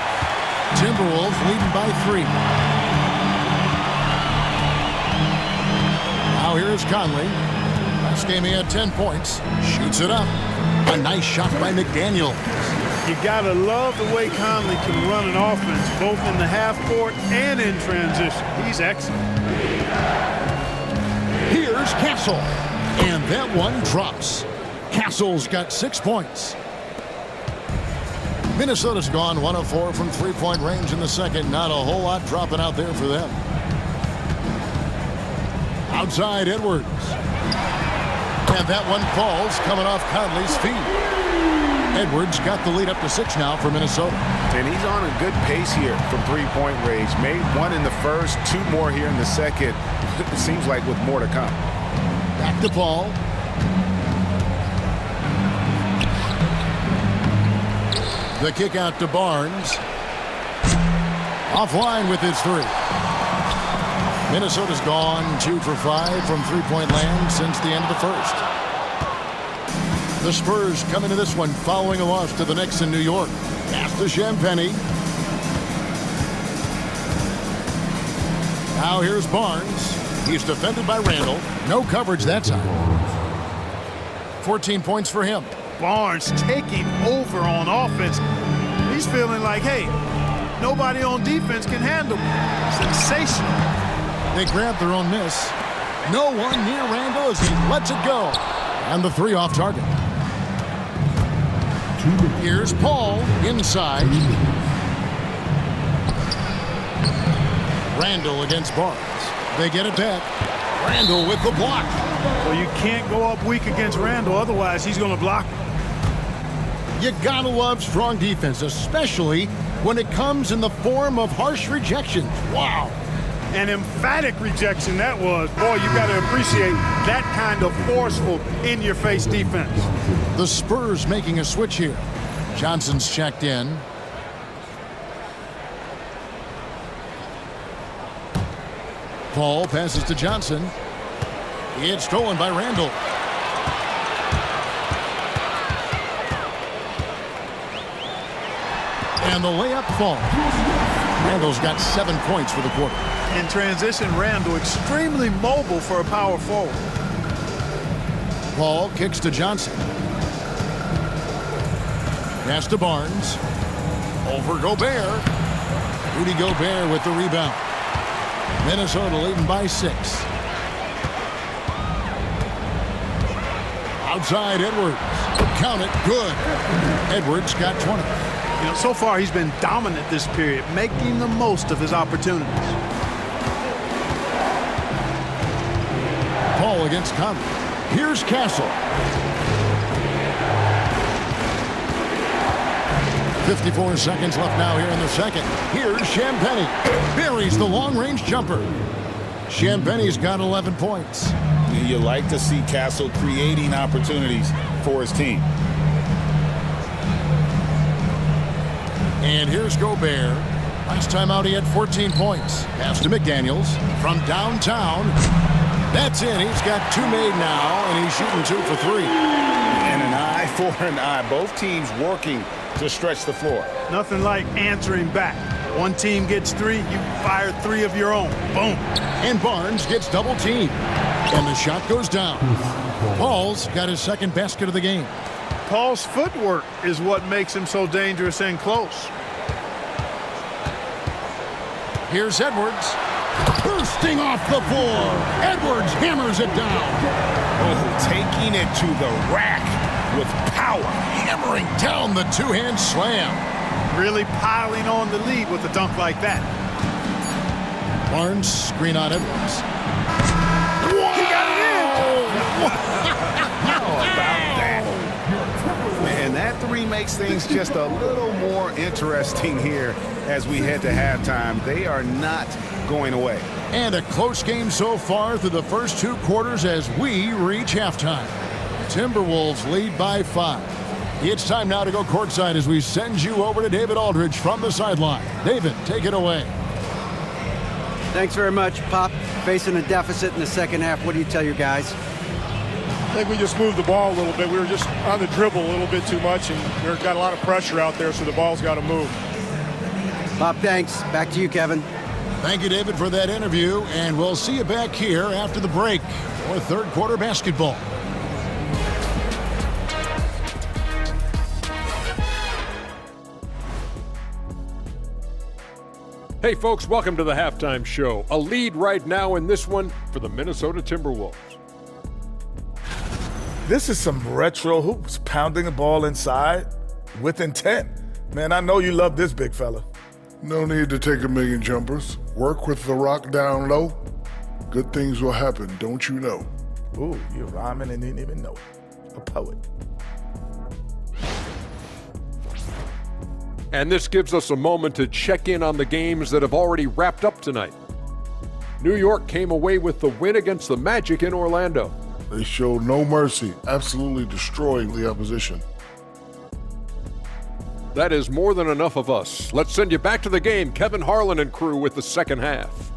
Timberwolves leading by 3. Now here's Conley. Last game he had 10 points. Shoots it up. A nice shot by McDaniels. You gotta love the way Conley can run an offense, both in the half court and in transition. He's excellent. Here's Castle. And that one drops. Castle's got 6 points. Minnesota's gone 1 of 4 from three-point range in the second. Not a whole lot dropping out there for them. Outside Edwards. And that one falls coming off Conley's feet. Edwards got the lead up to 6 now for Minnesota. And he's on a good pace here from three-point range. Made 1 in the first, 2 more here in the second. It seems like with more to come. Back to Paul. The kick out to Barnes. Offline with his 3. Minnesota's gone 2 for 5 from three-point land since the end of the first. The Spurs come into this one following a loss to the Knicks in New York. Pass to Champagnie. Now here's Barnes. He's defended by Randall. No coverage that time. 14 points for him. Barnes taking over on offense. He's feeling like, hey, nobody on defense can handle me. Sensational. They grab their own miss. No one near Randall as he lets it go. And the three off target. Here's Paul inside. Randall against Barnes. They get it back. Randall with the block. Well, you can't go up weak against Randall, otherwise he's going to block it. You gotta love strong defense, especially when it comes in the form of harsh rejections. Wow. An emphatic rejection that was. Boy, you got to appreciate that kind of forceful, in-your-face defense. The Spurs making a switch here. Johnson's checked in. Paul passes to Johnson. It's stolen by Randall. And the layup falls. Randall's got 7 points for the quarter. In transition, Randall extremely mobile for a power forward. Paul kicks to Johnson. Pass to Barnes. Over Gobert. Rudy Gobert with the rebound. Minnesota leading by 6. Outside Edwards. Count it. Good. Edwards got 20. You know, so far he's been dominant this period, making the most of his opportunities. Paul against Conley. Here's Castle. 54 seconds left now here in the second. Here's Champagnie. Buries the long-range jumper. Champagnie's got 11 points. You like to see Castle creating opportunities for his team. And here's Gobert. Last time out, he had 14 points. Pass to McDaniels from downtown. That's in. He's got 2 made now, and he's shooting 2 for 3. And an eye for an eye. Both teams working to stretch the floor. Nothing like answering back. One team gets 3, you fire 3 of your own. Boom. And Barnes gets double teamed. And the shot goes down. Paul's got his second basket of the game. Paul's footwork is what makes him so dangerous and close. Here's Edwards. Bursting off the floor. Edwards hammers it down. Oh, taking it to the rack with power. Hammering down the two-hand slam. Really piling on the lead with a dunk like that. Barnes screen on Edwards. Whoa! He got it in! How about that? And that 3 makes things just a little more interesting here as we head to halftime. They are not going away. And a close game so far through the first 2 quarters as we reach halftime. Timberwolves lead by 5. It's time now to go courtside as we send you over to David Aldridge from the sideline. David, take it away. Thanks very much, Pop. Facing a deficit in the second half, what do you tell your guys? I think we just moved the ball a little bit. We were just on the dribble a little bit too much, and we've got a lot of pressure out there, so the ball's got to move. Pop, thanks. Back to you, Kevin. Thank you, David, for that interview, and we'll see you back here after the break for third quarter basketball. Hey folks, welcome to the halftime show. A lead right now in this one for the Minnesota Timberwolves. This is some retro hoops, pounding the ball inside with intent. Man, I know you love this big fella. No need to take a million jumpers. Work with the rock down low. Good things will happen, don't you know? Ooh, you're rhyming and didn't even know it. A poet. And this gives us a moment to check in on the games that have already wrapped up tonight. New York came away with the win against the Magic in Orlando. They showed no mercy, absolutely destroying the opposition. That is more than enough of us. Let's send you back to the game. Kevin Harlan and crew with the second half.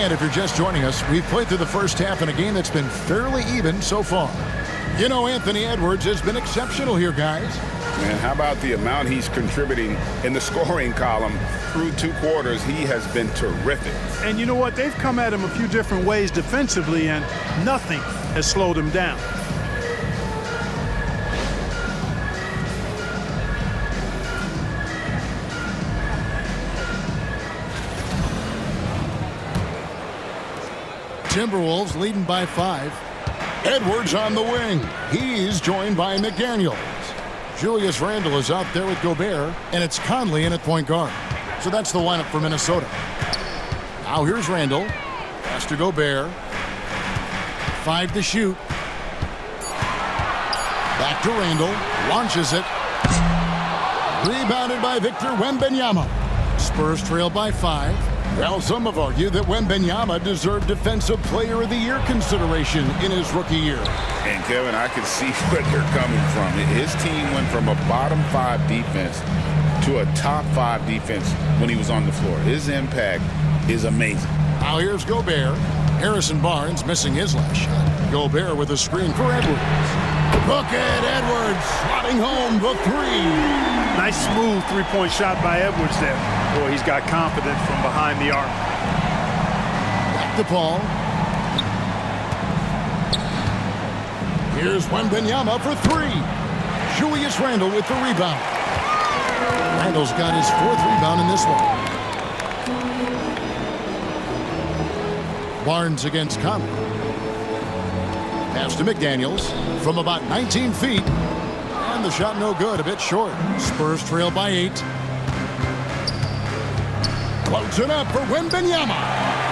And if you're just joining us, we've played through the first half in a game that's been fairly even so far. You know, Anthony Edwards has been exceptional here, guys. Man, how about the amount he's contributing in the scoring column through 2 quarters? He has been terrific. And you know what? They've come at him a few different ways defensively, and nothing has slowed him down. Timberwolves leading by 5. Edwards on the wing. He's joined by McDaniels. Julius Randle is out there with Gobert, and it's Conley in at point guard. So that's the lineup for Minnesota. Now here's Randle. Pass to Gobert. 5 to shoot. Back to Randle. Launches it. Rebounded by Victor Wembanyama. Spurs trail by 5. Well, some have argued that Wembanyama deserved Defensive Player of the Year consideration in his rookie year. And, Kevin, I can see where they're coming from. His team went from a bottom 5 defense to a top 5 defense when he was on the floor. His impact is amazing. Now here's Gobert. Harrison Barnes missing his last shot. Gobert with a screen for Edwards. Bucket, Edwards slotting home the 3. Nice smooth three-point shot by Edwards there. Boy, he's got confidence from behind the arc. Back to Paul. Here's Wembanyama for 3. Julius Randle with the rebound. Randle's got his 4th rebound in this one. Barnes against Conley. Pass to McDaniels from about 19 feet. And the shot no good, a bit short. Spurs trail by 8. Floats it up for Wembanyama.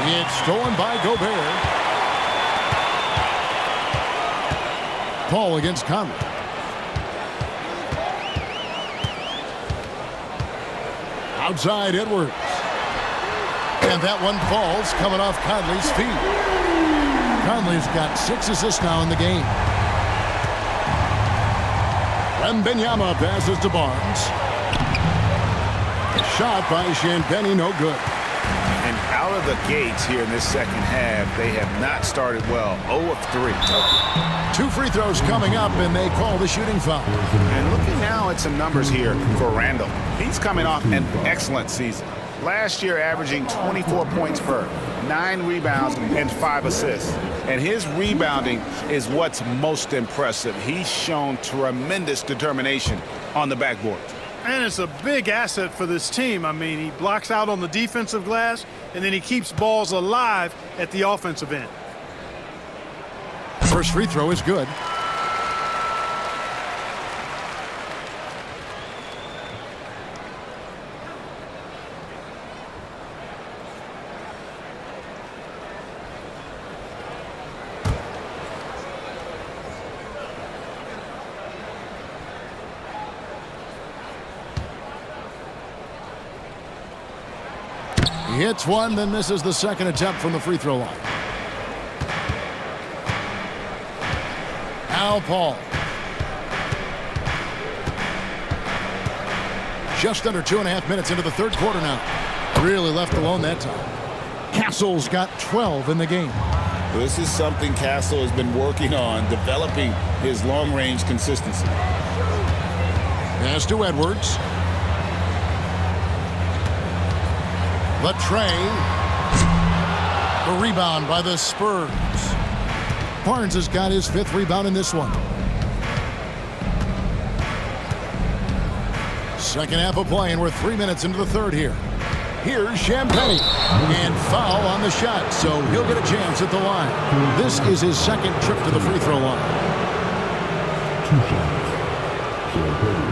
It's stolen by Gobert. Paul against Conley. Outside Edwards. And that one falls coming off Conley's feet. Conley's got 6 assists now in the game. Wembanyama passes to Barnes. A shot by Champagnie, no good. And out of the gates here in this second half, they have not started well. 0 of 3. 2 free throws coming up, and they call the shooting foul. And looking now at some numbers here for Randle. He's coming off an excellent season. Last year averaging 24 points per, 9 rebounds, and 5 assists. And his rebounding is what's most impressive. He's shown tremendous determination on the backboard. And it's a big asset for this team. I mean, he blocks out on the defensive glass, and then he keeps balls alive at the offensive end. First free throw is good. He hits one, then misses the second attempt from the free throw line. Now Paul. Just under 2.5 minutes into the third quarter now. Really left alone that time. Castle's got 12 in the game. This is something Castle has been working on, developing his long-range consistency. Pass to Edwards. The tray. The rebound by the Spurs. Barnes has got his 5th rebound in this one. Second half of play, and we're 3 minutes into the third here. Here's Champagnie. And foul on the shot, so he'll get a chance at the line. This is his second trip to the free throw line. 2 shots. Champagnie.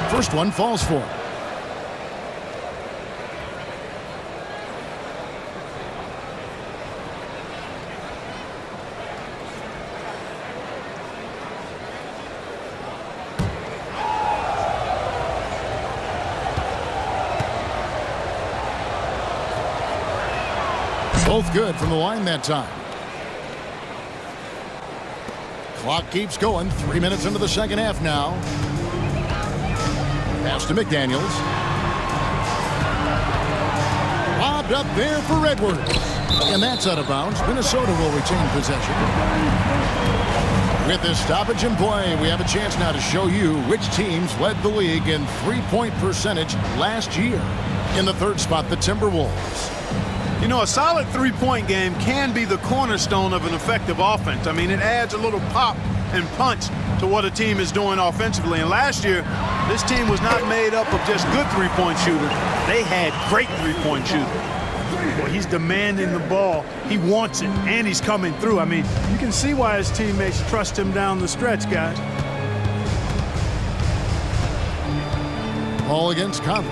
First one falls for him. Both good from the line that time. Clock keeps going. 3 minutes into the second half now. Pass to McDaniels. Lobbed up there for Edwards. And that's out of bounds. Minnesota will retain possession. With this stoppage in play, we have a chance now to show you which teams led the league in three-point percentage last year. In the third spot, the Timberwolves. You know, a solid three-point game can be the cornerstone of an effective offense. I mean, it adds a little pop and punch to what a team is doing offensively. And last year, this team was not made up of just good three-point shooters. They had great three-point shooters. Well, he's demanding the ball. He wants it, and he's coming through. I mean, you can see why his teammates trust him down the stretch, guys. Ball against Conley.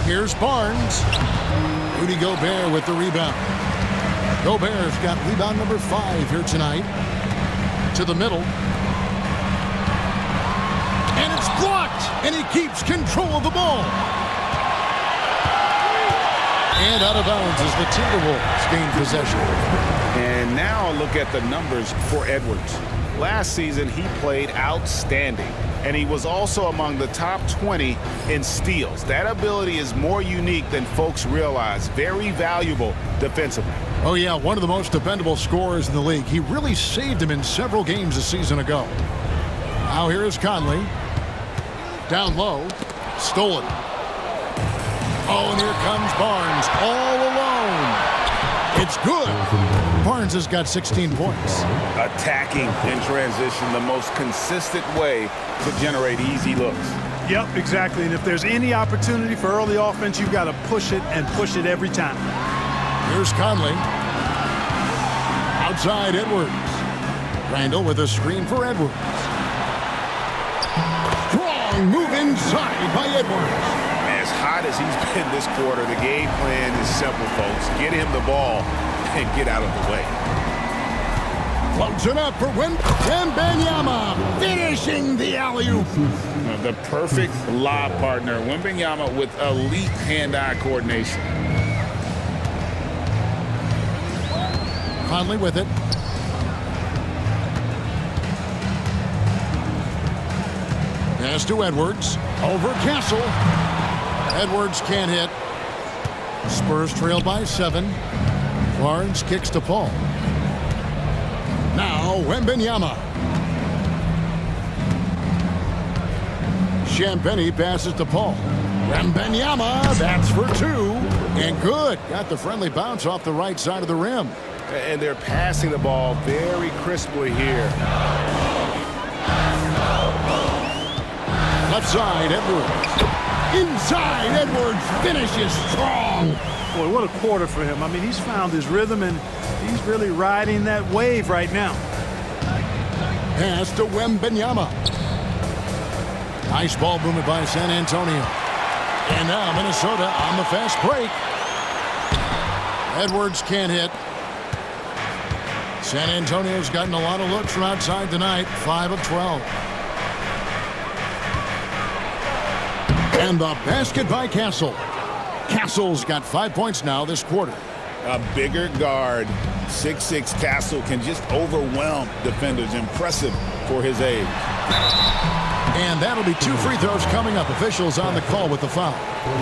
Here's Barnes. Rudy Gobert with the rebound. Gobert's got rebound number 5 here tonight. To the middle. And it's blocked, and he keeps control of the ball. And out of bounds as the Timberwolves gain possession. And now look at the numbers for Edwards. Last season, he played outstanding, and he was also among the top 20 in steals. That ability is more unique than folks realize. Very valuable defensively. Oh, yeah, one of the most dependable scorers in the league. He really saved him in several games a season ago. Now here is Conley. Down low. Stolen. Oh, and here comes Barnes all alone. It's good. Barnes has got 16 points. Attacking in transition, the most consistent way to generate easy looks. Yep, exactly. And if there's any opportunity for early offense, you've got to push it and push it every time. Here's Conley. Outside Edwards. Randall with a screen for Edwards. Strong move inside by Edwards. As hot as he's been this quarter, the game plan is simple, folks. Get him the ball and get out of the way. Floats it up for Wembanyama, finishing the alley-oop. The perfect lob partner. Wembanyama with elite hand-eye coordination. Conley with it. Pass to Edwards. Over Castle. Edwards can't hit. Spurs trail by 7. Barnes kicks to Paul. Now Wembanyama. Champagny passes to Paul. Wembanyama, that's for 2. And good. Got the friendly bounce off the right side of the rim. And they're passing the ball very crisply here. Left side, Edwards. Inside, Edwards finishes strong. Boy, what a quarter for him. I mean, he's found his rhythm, and he's really riding that wave right now. Pass to Wembanyama. Nice ball movement by San Antonio. And now Minnesota on the fast break. Edwards can't hit. San Antonio's gotten a lot of looks from outside tonight. 5 of 12. And the basket by Castle. Castle's got 5 points now this quarter. A bigger guard, 6'6" Castle can just overwhelm defenders. Impressive for his age. And that'll be 2 free throws coming up. Officials on the call with the foul.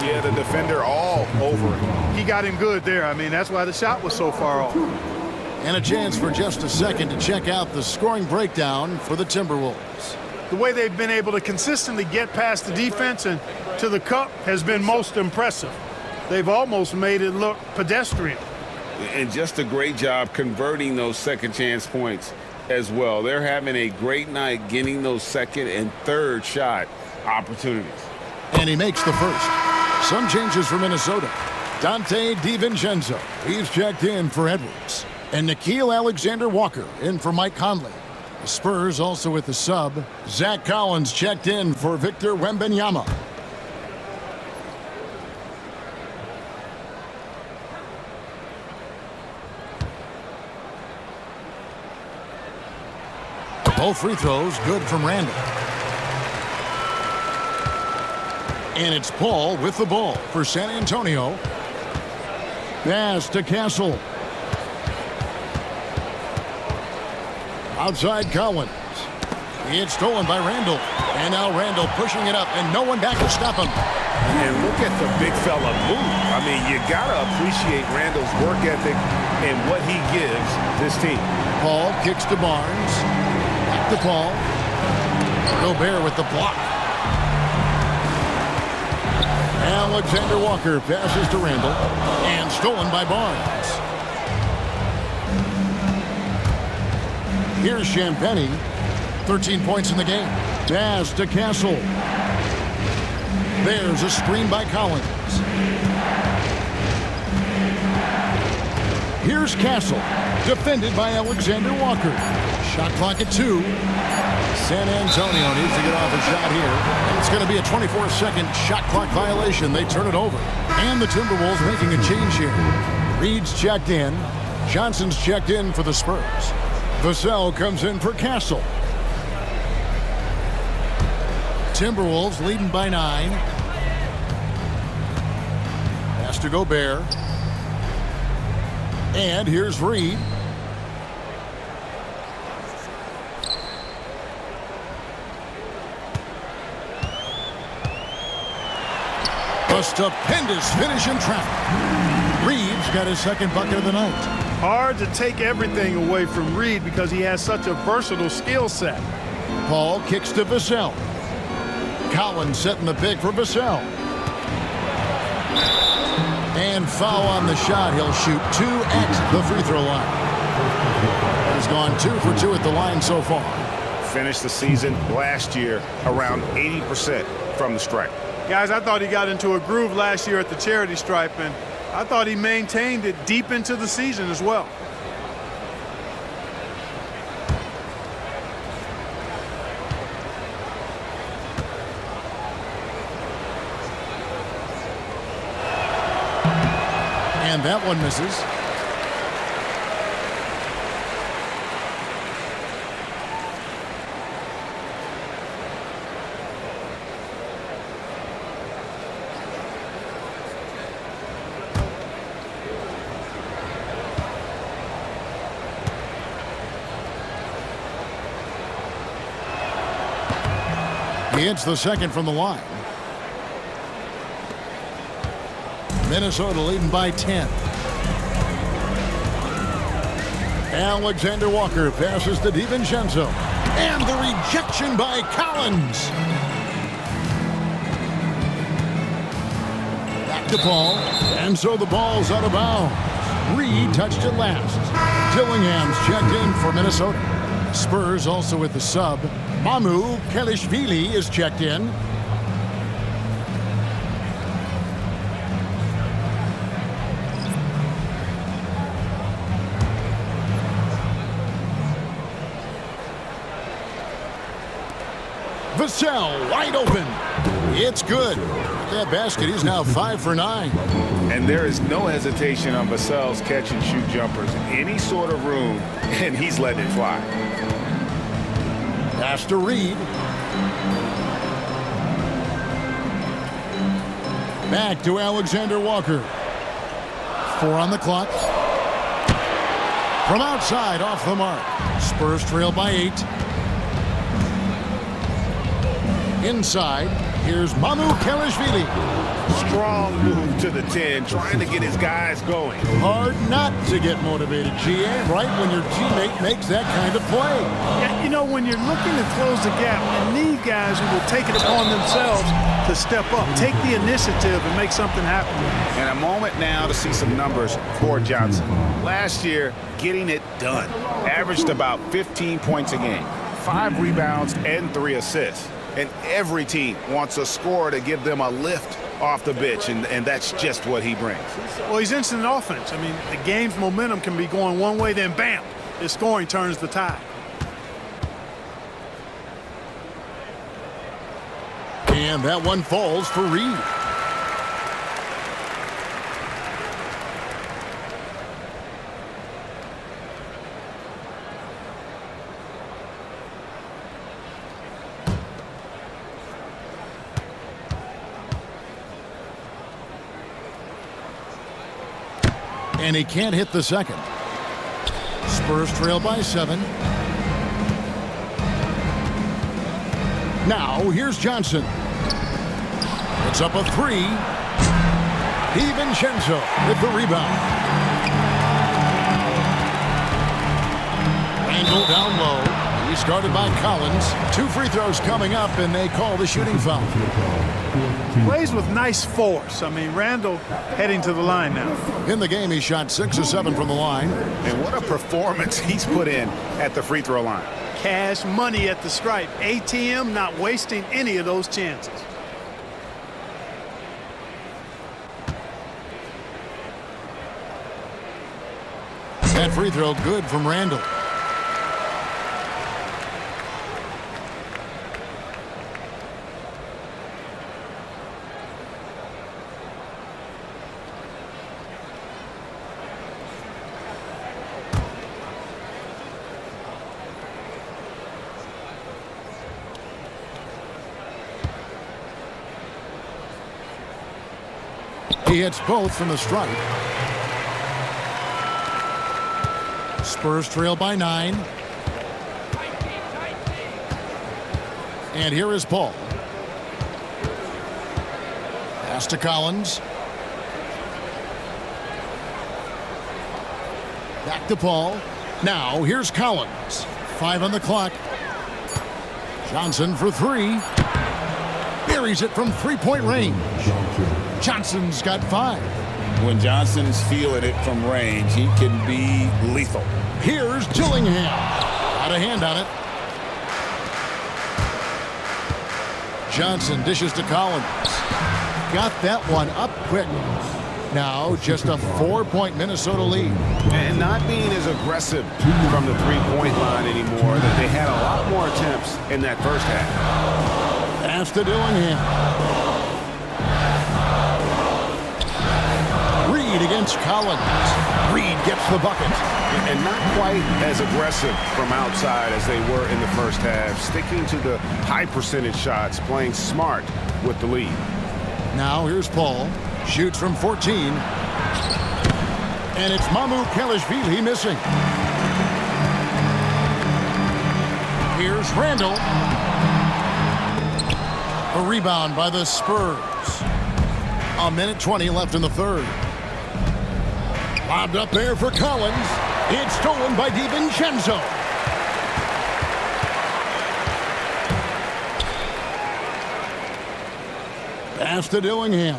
Yeah, the defender all over him. He got him good there. I mean, that's why the shot was so far off. And a chance for just a second to check out the scoring breakdown for the Timberwolves. The way they've been able to consistently get past the defense and to the cup has been most impressive. They've almost made it look pedestrian. And just a great job converting those second chance points as well. They're having a great night getting those second and third shot opportunities. And he makes the first. Some changes for Minnesota. Dante DiVincenzo, he's checked in for Edwards. And Nickeil Alexander-Walker in for Mike Conley. The Spurs also with the sub. Zach Collins checked in for Victor Wembanyama. Both free throws good from Randall. And it's Paul with the ball for San Antonio. Pass to Castle. Outside Collins. It's stolen by Randall. And now Randall pushing it up, and no one back to stop him. And look at the big fella move. I mean, you got to appreciate Randall's work ethic and what he gives this team. Paul kicks to Barnes. Back to Paul. Gobert with the block. Alexander Walker passes to Randall. And stolen by Barnes. Here's Champagny. 13 points in the game. Pass to Castle. There's a screen by Collins. Here's Castle. Defended by Alexander Walker. Shot clock at 2. San Antonio needs to get off a shot here. It's going to be a 24-second shot clock violation. They turn it over. And the Timberwolves making a change here. Reed's checked in. Johnson's checked in for the Spurs. Vassell comes in for Castle. Timberwolves leading by 9. Pass to Gobert. And here's Reed. A stupendous finish in traffic. Reed's got his second bucket of the night. Hard to take everything away from Reed because he has such a versatile skill set. Paul kicks to Vassell. Collins setting the pick for Vassell. And foul on the shot. He'll shoot 2 at the free throw line. He's gone 2 for 2 at the line so far. Finished the season last year around 80% from the stripe. Guys, I thought he got into a groove last year at the charity stripe, and I thought he maintained it deep into the season as well. And that one misses. He hits the second from the line. Minnesota leading by 10. Alexander Walker passes to DiVincenzo. And the rejection by Collins. Back to Paul. And so the ball's out of bounds. Reed touched it last. Dillingham's checked in for Minnesota. Spurs also with the sub. Mamu Kelishvili is checked in. Vassell wide open. It's good. That basket, he's now 5 for 9. And there is no hesitation on Vassell's catch and shoot jumpers. Any sort of room, and he's letting it fly. Pass to Reed. Back to Alexander Walker. 4 on the clock. From outside, off the mark. Spurs trail by 8. Inside, here's Mamu Kelishvili. Strong move to the 10, trying to get his guys going. Hard not to get motivated, GA, right when your teammate makes that kind of play. Yeah, you know, when you're looking to close the gap, you need guys who will take it upon themselves to step up, take the initiative, and make something happen. And a moment now to see some numbers for Johnson. Last year, getting it done. Averaged about 15 points a game, 5 rebounds, and 3 assists. And every team wants a scorer to give them a lift off the bench, and that's just what he brings. Well, he's instant offense. I mean, the game's momentum can be going one way, then bam, his scoring turns the tide. And that one falls for Reed. And he can't hit the second. Spurs trail by 7. Now, here's Johnson. It's up a three. DiVincenzo with the rebound. Randall down low. He's guarded by Collins. 2 free throws coming up, and they call the shooting foul. Plays with nice force. I mean, Randall heading to the line now. In the game, he shot 6 of 7 from the line. And what a performance he's put in at the free throw line. Cash money at the stripe. ATM not wasting any of those chances. That free throw good from Randall. He hits both from the stripe. Spurs trail by 9. And here is Paul. Pass to Collins. Back to Paul. Now here's Collins. 5 on the clock. Johnson for 3. Buries it from 3-point range. Johnson's got 5. When Johnson's feeling it from range, he can be lethal. Here's Dillingham. Got a hand on it. Johnson dishes to Collins. Got that one up quick. Now just a 4-point Minnesota lead. And not being as aggressive from the three-point line anymore. That they had a lot more attempts in that first half. Pass to Dillingham. Reed against Collins. Reed gets the bucket. And not quite as aggressive from outside as they were in the first half. Sticking to the high percentage shots, playing smart with the lead. Now here's Paul. Shoots from 14. And it's Mamu Kelishvili missing. Here's Randall. A rebound by the Spurs. 1:20 left in the third. Lobbed up there for Collins. It's stolen by DiVincenzo. Pass to Dillingham.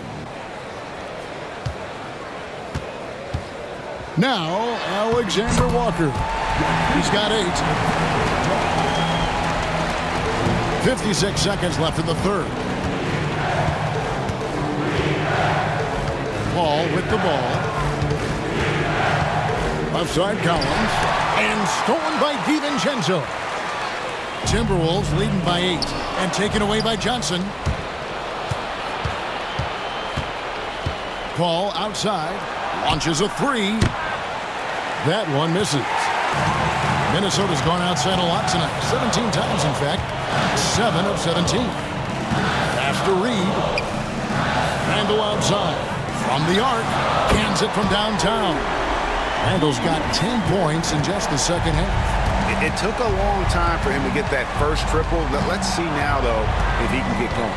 Now, Alexander Walker. He's got 8. 56 seconds left in the third. Paul with the ball. Left side Collins. And stolen by DiVincenzo. Timberwolves leading by 8. And taken away by Johnson. Paul outside. Launches a 3. That one misses. Minnesota's gone outside a lot tonight. 17 times, in fact. 7 of 17. Pass to Reed. Randall outside. From the arc. Cans it from downtown. Randall's got 10 points in just the second half. It took a long time for him to get that first triple. Let's see now, though, if he can get going.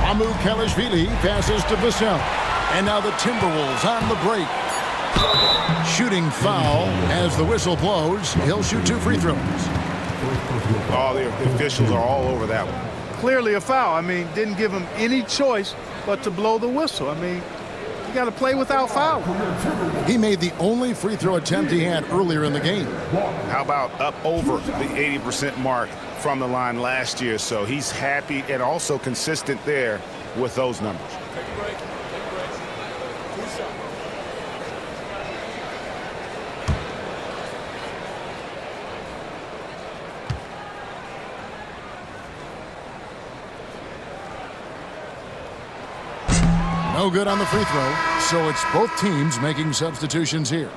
Mamu Kelishvili passes to Vassell. And now the Timberwolves on the break. Shooting foul as the whistle blows. He'll shoot 2 free throws. Oh, the officials are all over that one. Clearly a foul. I mean, didn't give him any choice but to blow the whistle. I mean, you got to play without foul. He made the only free throw attempt he had earlier in the game. How about up over the 80% mark from the line last year? So he's happy and also consistent there with those numbers. No good on the free throw, so it's both teams making substitutions here.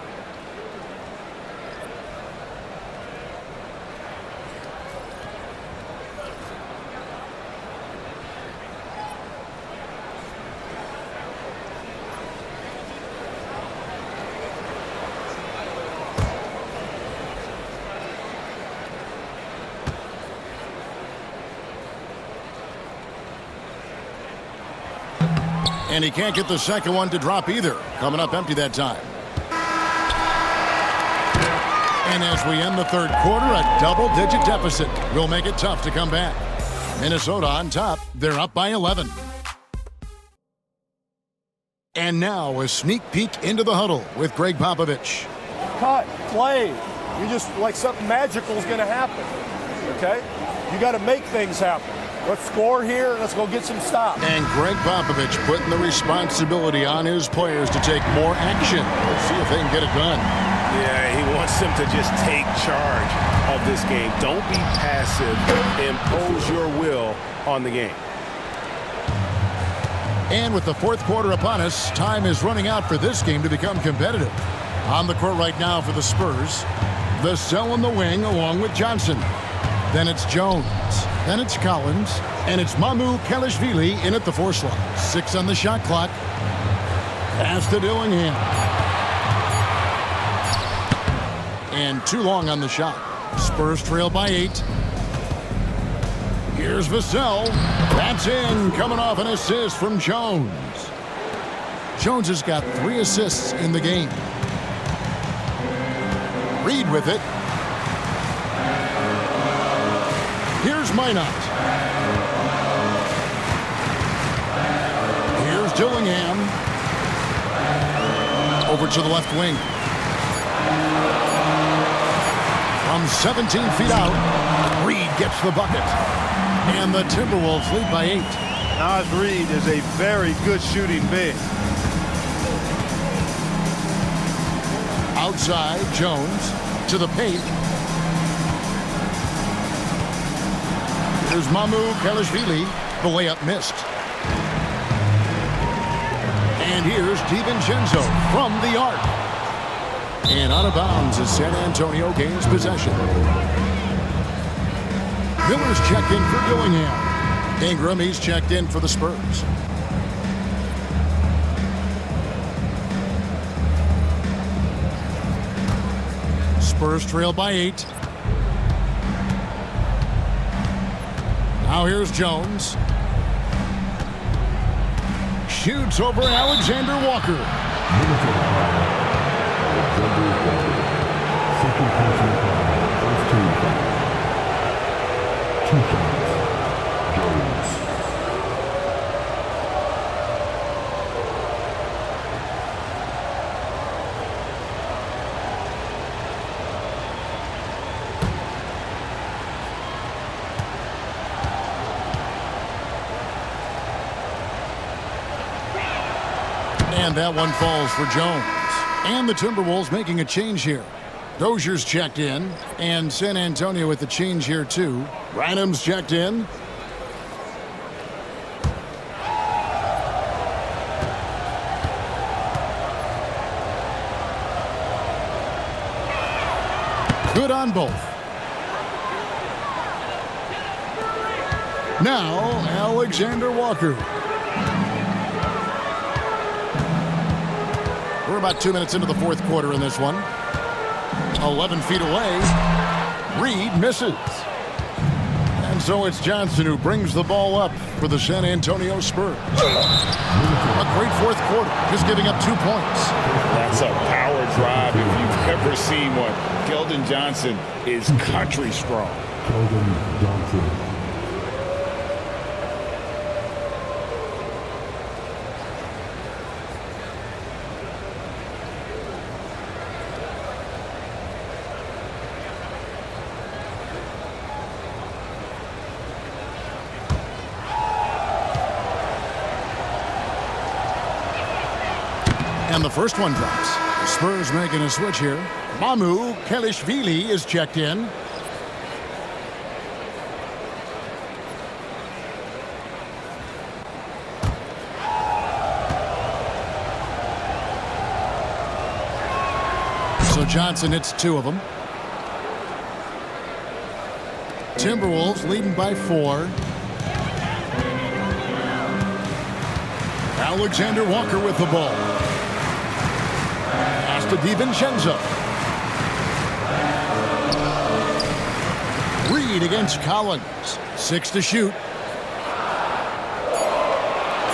And he can't get the second one to drop either. Coming up empty that time. And as we end the third quarter, a double-digit deficit will make it tough to come back. Minnesota on top. They're up by 11. And now a sneak peek into the huddle with Greg Popovich. Cut, play. You just like something magical is going to happen. Okay? You got to make things happen. Let's score here. Let's go get some stops. And Greg Popovich putting the responsibility on his players to take more action. Let's see if they can get it done. Yeah, he wants them to just take charge of this game. Don't be passive. Impose your will on the game. And with the fourth quarter upon us, time is running out for this game to become competitive. On the court right now for the Spurs, Vassell in the wing along with Johnson. Then it's Jones. Then it's Collins. And it's Mamu Kelishvili in at the 4 slot. 6 on the shot clock. Pass to Dillingham. And too long on the shot. Spurs trail by 8. Here's Vassell. That's in. Coming off an assist from Jones. Jones has got 3 assists in the game. Reed with it. Here's Minot. Here's Dillingham. Over to the left wing. From 17 feet out, Reed gets the bucket. And the Timberwolves lead by 8. Naz Reid is a very good shooting big. Outside, Jones to the paint. Here's Mamu Kelishvili. The layup missed. And here's DiVincenzo from the arc. And out of bounds as San Antonio gains possession. Miller's checked in for Dillingham. Ingram, he's checked in for the Spurs. Spurs trail by 8. Now here's Jones. Shoots over Alexander Walker. Second personal foul, first team foul. 2 shots. Jones. And that one falls for Jones. And the Timberwolves making a change here. Dozier's checked in, and San Antonio with the change here too. Rynham's checked in. Good on both. Now, Alexander Walker. We're about 2 minutes into the fourth quarter in this one. 11 feet away. Reed misses. And so it's Johnson who brings the ball up for the San Antonio Spurs. A great fourth quarter, just giving up 2 points. That's a power drive if you've ever seen one. Keldon Johnson is country strong. Keldon Johnson. And the first one drops. The Spurs making a switch here. Mamu Kelishvili is checked in. So Johnson hits 2 of them. Timberwolves leading by 4. Alexander Walker with the ball. Pass to DiVincenzo. Reed against Collins. 6 to shoot.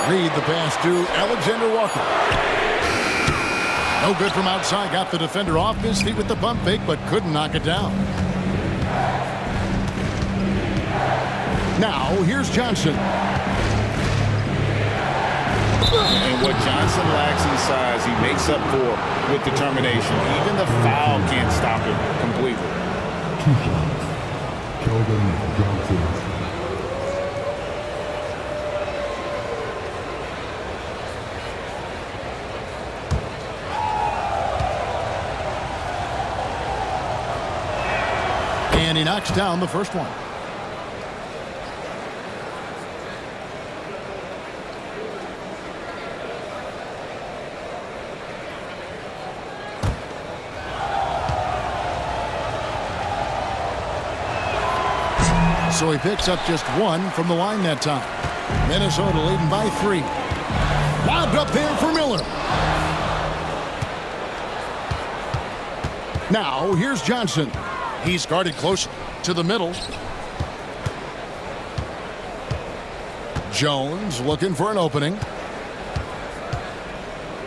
Reed the pass to Alexander Walker. No good from outside. Got the defender off his feet with the pump fake, but couldn't knock it down. Now, here's Johnson. And what Johnson lacks in size, he makes up for with determination. Even the foul can't stop him completely. 2 shots. Keldon Johnson. And he knocks down the first one. So he picks up just 1 from the line that time. Minnesota leading by 3. Lobbed up there for Miller. Now, here's Johnson. He's guarded close to the middle. Jones looking for an opening.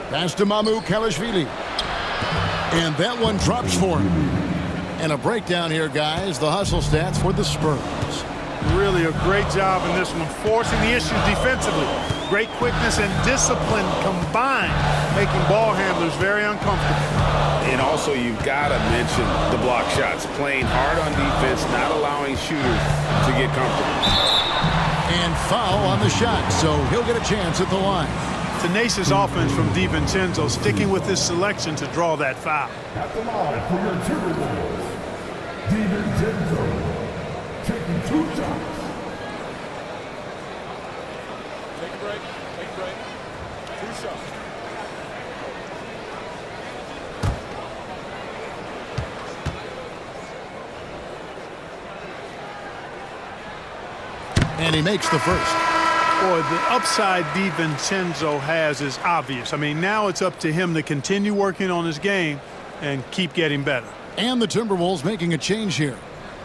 Pass to Mamu Kalashvili. And that one drops for him. And a breakdown here, guys. The hustle stats for the Spurs. Really a great job in this one, forcing the issue defensively. Great quickness and discipline combined, making ball handlers very uncomfortable. And also, you've got to mention the block shots. Playing hard on defense, not allowing shooters to get comfortable. And foul on the shot, so he'll get a chance at the line. Tenacious offense from DiVincenzo, sticking with his selection to draw that foul. At the line for your Timberwolves, DiVincenzo, taking 2 shots. Take a break. 2 shots. And he makes the first. Boy, the upside DiVincenzo has is obvious. I mean, now it's up to him to continue working on his game and keep getting better. And the Timberwolves making a change here.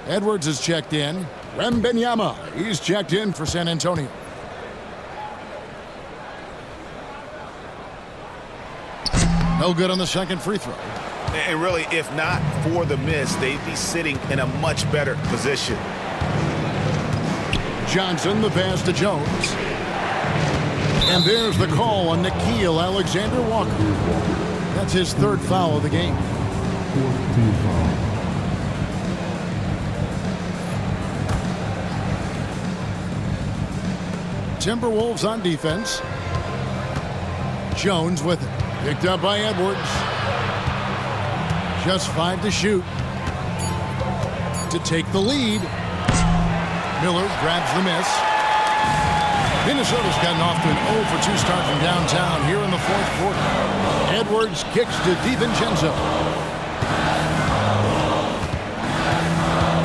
Edwards is checked in. Wembanyama, he's checked in for San Antonio. No good on the second free throw. And really, if not for the miss, they'd be sitting in a much better position. Johnson, the pass to Jones. And there's the call on Nickeil Alexander Walker. That's his 3rd foul of the game. 4th team foul. Timberwolves on defense. Jones with it. Picked up by Edwards. Just 5 to shoot. To take the lead. Miller grabs the miss. Minnesota's gotten off to an 0 for 2 start from downtown here in the 4th quarter. Edwards kicks to DiVincenzo.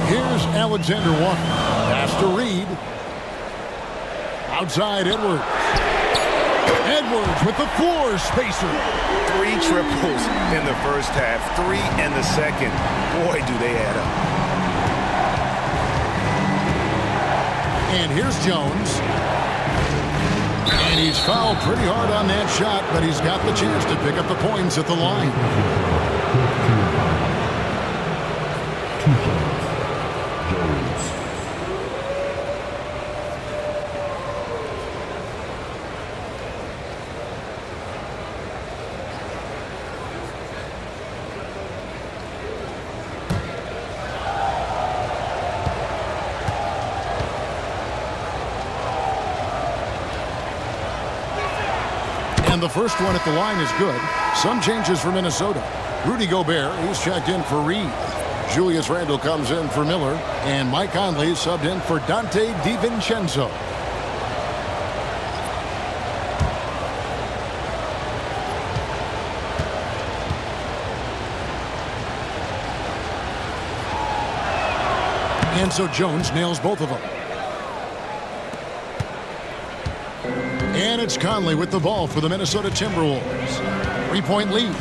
Here's Alexander Walker. Pass to Reed. Outside Edwards. Edwards with the floor spacer. 3 triples in the first half, 3 in the second. Boy, do they add up. And here's Jones. And he's fouled pretty hard on that shot, but he's got the chance to pick up the points at the line. 2 shots. Jones. And the first one at the line is good. Some changes for Minnesota. Rudy Gobert, he's checked in for Reed. Julius Randle comes in for Miller. And Mike Conley subbed in for Dante DiVincenzo. And so Jones nails both of them. And it's Conley with the ball for the Minnesota Timberwolves. 3-point lead.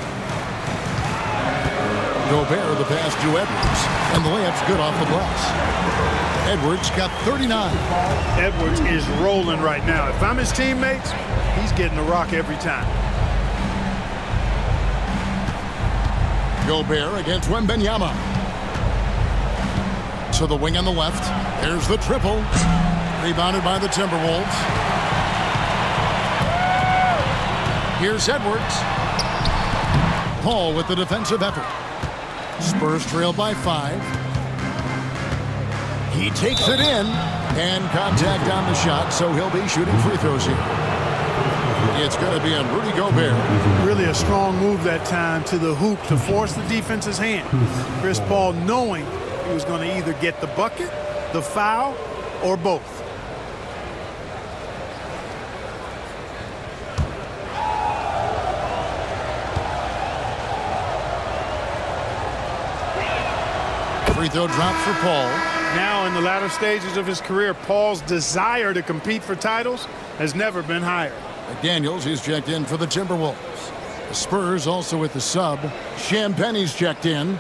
Gobert the pass to Edwards. And the layup's good off the glass. Edwards got 39. Edwards is rolling right now. If I'm his teammates, he's getting the rock every time. Gobert against Wembanyama. To the wing on the left. There's the triple. Rebounded by the Timberwolves. Here's Edwards. Paul with the defensive effort. Spurs trail by 5. He takes it in. And contact on the shot, so he'll be shooting free throws here. It's going to be on Rudy Gobert. Really a strong move that time to the hoop to force the defense's hand. Chris Paul knowing he was going to either get the bucket, the foul, or both. Free throw drop for Paul. Now in the latter stages of his career, Paul's desire to compete for titles has never been higher. McDaniels is checked in for the Timberwolves. The Spurs also with the sub. Champagne's checked in.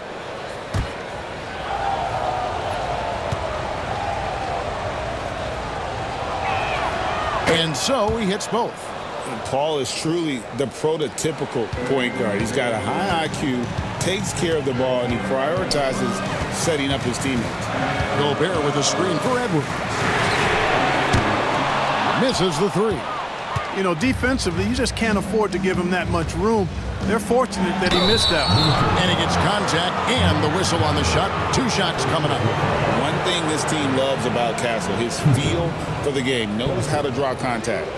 And so he hits both. And Paul is truly the prototypical point guard. He's got a high IQ, takes care of the ball, and he prioritizes setting up his teammates. Gobert with a screen for Edwards. Misses the 3. You know, defensively, you just can't afford to give him that much room. They're fortunate that he missed that one. And he gets contact and the whistle on the shot. 2 shots coming up. One thing this team loves about Castle, his feel for the game, knows how to draw contact.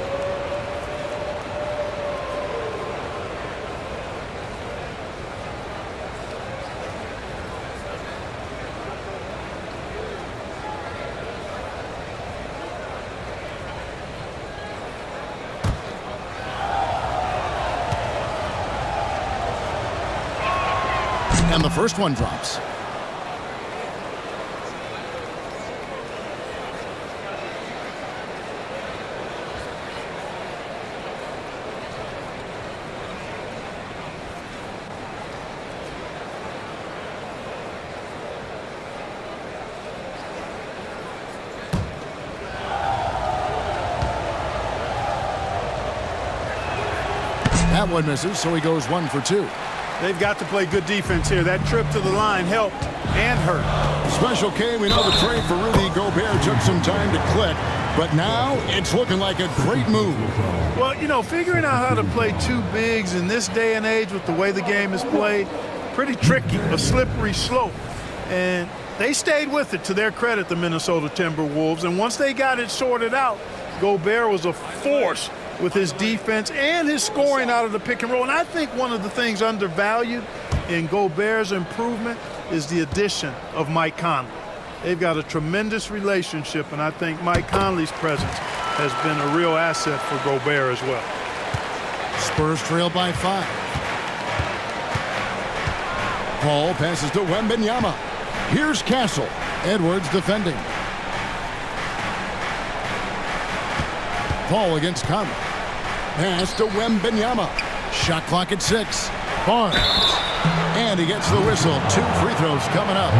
And the first one drops. That one misses, so he goes 1 for 2. They've got to play good defense here. That trip to the line helped and hurt. Special K, we know the trade for Rudy Gobert took some time to click, but now it's looking like a great move. Well, you know, figuring out how to play 2 bigs in this day and age with the way the game is played, pretty tricky, a slippery slope. And they stayed with it, to their credit, the Minnesota Timberwolves. And once they got it sorted out, Gobert was a force with his defense and his scoring out of the pick and roll. And I think one of the things undervalued in Gobert's improvement is the addition of Mike Conley. They've got a tremendous relationship, and I think Mike Conley's presence has been a real asset for Gobert as well. Spurs trail by 5. Paul passes to Wembanyama. Here's Castle. Edwards defending. Paul against Conley. Pass to Wembanyama. Shot clock at 6. Barnes. And he gets the whistle. 2 free throws coming up.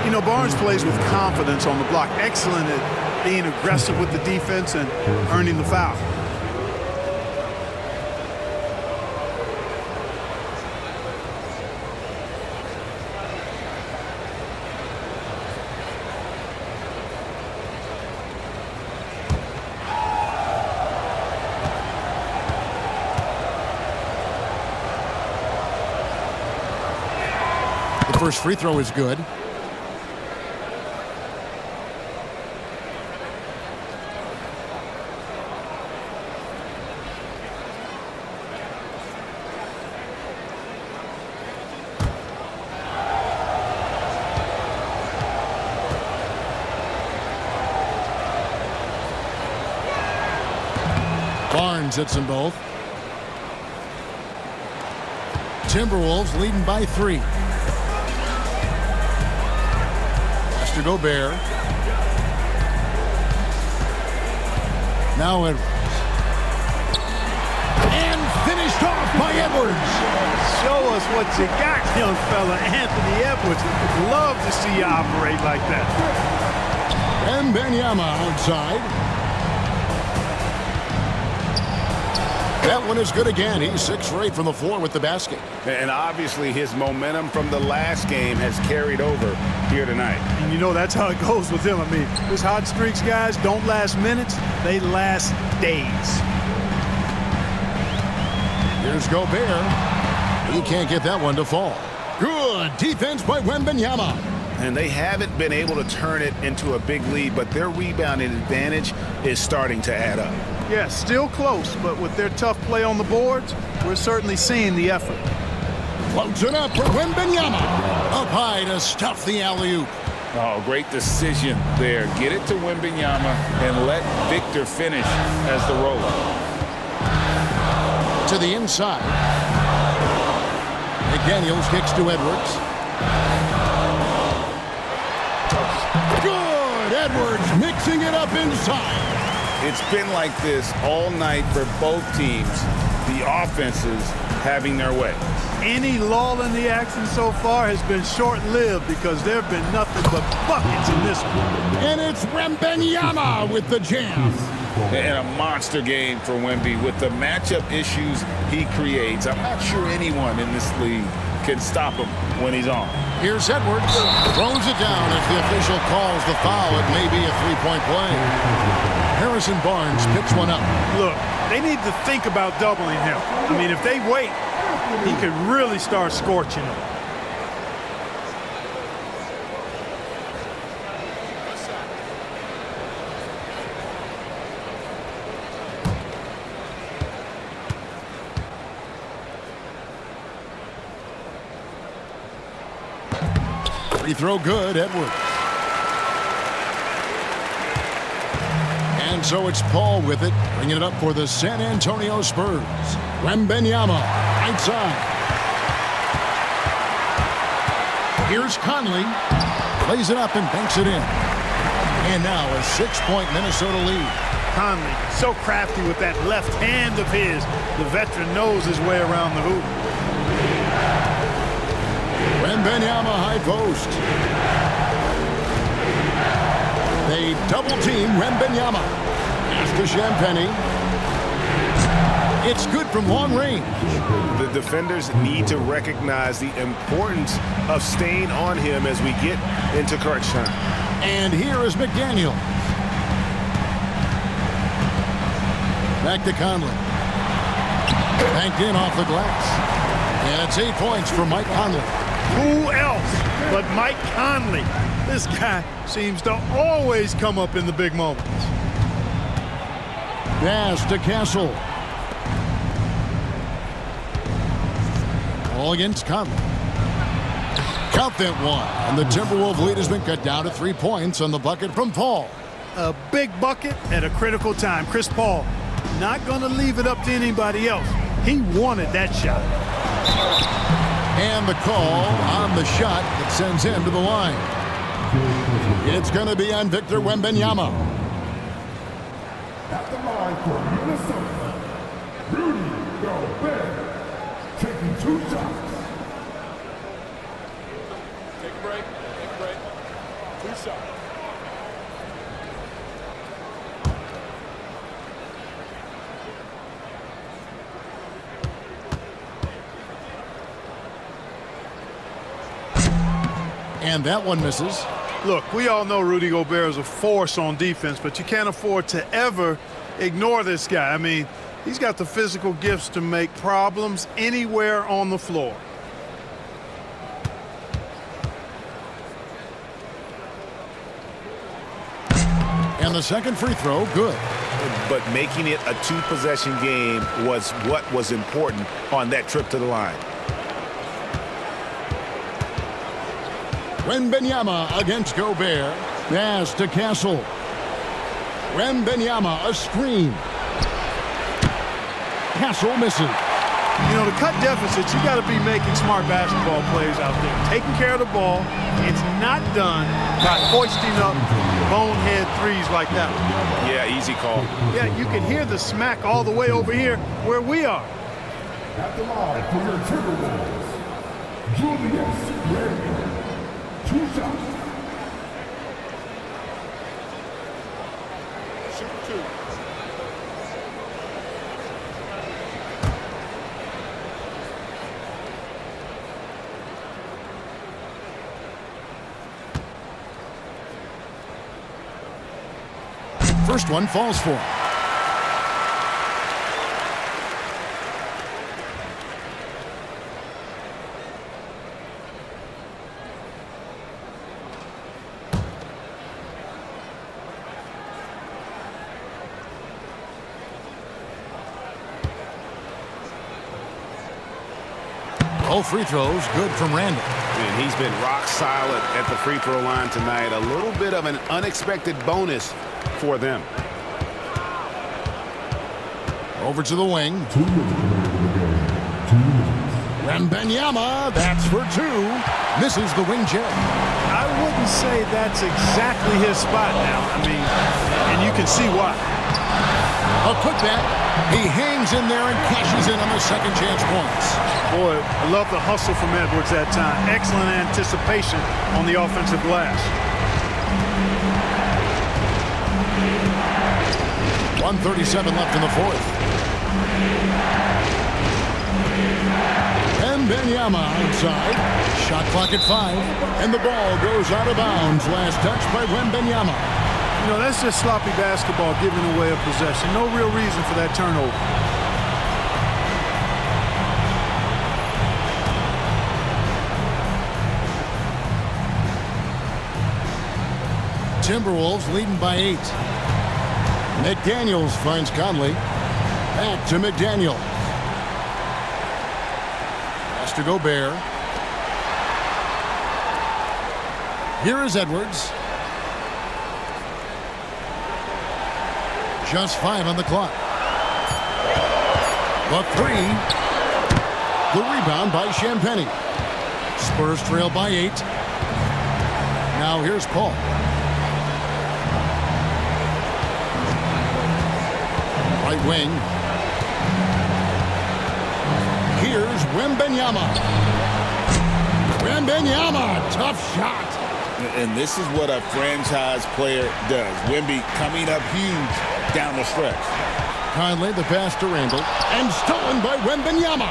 You know, Barnes plays with confidence on the block. Excellent at being aggressive with the defense and earning the foul. First free throw is good. Barnes hits them both. Timberwolves leading by 3. To Gobert. Now Edwards. And finished off by Edwards. Show us what you got, young fella. Anthony Edwards. Love to see you operate like that. And Wembanyama outside. That one is good again. He's 6 for 8 from the floor with the basket. And obviously his momentum from the last game has carried over here tonight. And you know that's how it goes with him. I mean, his hot streaks, guys, don't last minutes. They last days. Here's Gobert. He can't get that one to fall. Good defense by Wembanyama. And they haven't been able to turn it into a big lead, but their rebounding advantage is starting to add up. Yeah, still close, but with their tough play on the boards, we're certainly seeing the effort. Floats it up for Wembanyama. Up high to stuff the alley-oop. Oh, great decision there. Get it to Wembanyama and let Victor finish as the roller. To the inside. McDaniels kicks to Edwards. Good! Edwards mixing it up inside. It's been like this all night for both teams. The offenses having their way. Any lull in the action so far has been short-lived because there have been nothing but buckets in this one. And it's Wembanyama with the jam. And a monster game for Wemby with the matchup issues he creates. I'm not sure anyone in this league can stop him when he's on. Here's Edwards. Throws it down as the official calls the foul. It may be a three-point play. Harrison Barnes picks one up. Look, they need to think about doubling him. I mean, if they wait, he could really start scorching them. Free throw good, Edwards. And so it's Paul with it, bringing it up for the San Antonio Spurs. Wembanyama, right side. Here's Conley. Plays it up and banks it in. And now a 6-point Minnesota lead. Conley, so crafty with that left hand of his. The veteran knows his way around the hoop. Wembanyama high post. They double team Wembanyama. Pass to Champagny. It's good from long range. The defenders need to recognize the importance of staying on him as we get into crunch time. And here is McDaniel. Back to Conley. Banked in off the glass. And it's 8 points for Mike Conley. Who else but Mike Conley? This guy seems to always come up in the big moments. Pass to Castle. All against Conley. Count that one. And the Timberwolves lead has been cut down to 3 points on the bucket from Paul. A big bucket at a critical time. Chris Paul not going to leave it up to anybody else. He wanted that shot. And the call on the shot that sends him to the line. It's going to be on Victor Wembanyama. At the line for Minnesota, Rudy Gobert, taking 2 shots. Take a break. 2 shots. And that one misses. Look, we all know Rudy Gobert is a force on defense, but you can't afford to ever ignore this guy. I mean, he's got the physical gifts to make problems anywhere on the floor. And the second free throw, good. But making it a 2-possession game was what was important on that trip to the line. Wembanyama against Gobert. Pass to Castle. Wembanyama, a screen. Castle misses. You know, to cut deficits, you got to be making smart basketball plays out there. Taking care of the ball. It's not done by hoisting up bonehead threes like that one. Yeah, easy call. Yeah, you can hear the smack all the way over here where we are. At the line for your Timberwolves, Julius Randle, 2 shots. Shoot 2. first one falls for him. All free throws good from Randall. And he's been rock solid at the free throw line tonight. A little bit of an unexpected bonus for them. Over to the wing. Wembanyama, that's for two. Misses the wing check. I wouldn't say that's exactly his spot now. I mean, and you can see why. A putback. He hangs in there and cashes in on the second chance points. Boy, I love the hustle from Edwards that time. Excellent anticipation on the offensive glass. 1:37 left in the fourth. Wembanyama outside. Shot clock at 5. And the ball goes out of bounds. Last touch by Wembanyama. You know, that's just sloppy basketball, giving away a possession. No real reason for that turnover. Timberwolves leading by 8. McDaniels finds Conley. Back to McDaniel. Pass to Gobert. Here is Edwards. Just 5 on the clock. The 3. The rebound by Champagnie. Spurs trail by 8. Now here's Paul. Right wing. Here's Wembanyama. Wembanyama, tough shot. And this is what a franchise player does. Wemby coming up huge down the stretch. Conley, the pass to Randall, and stolen by Wembanyama.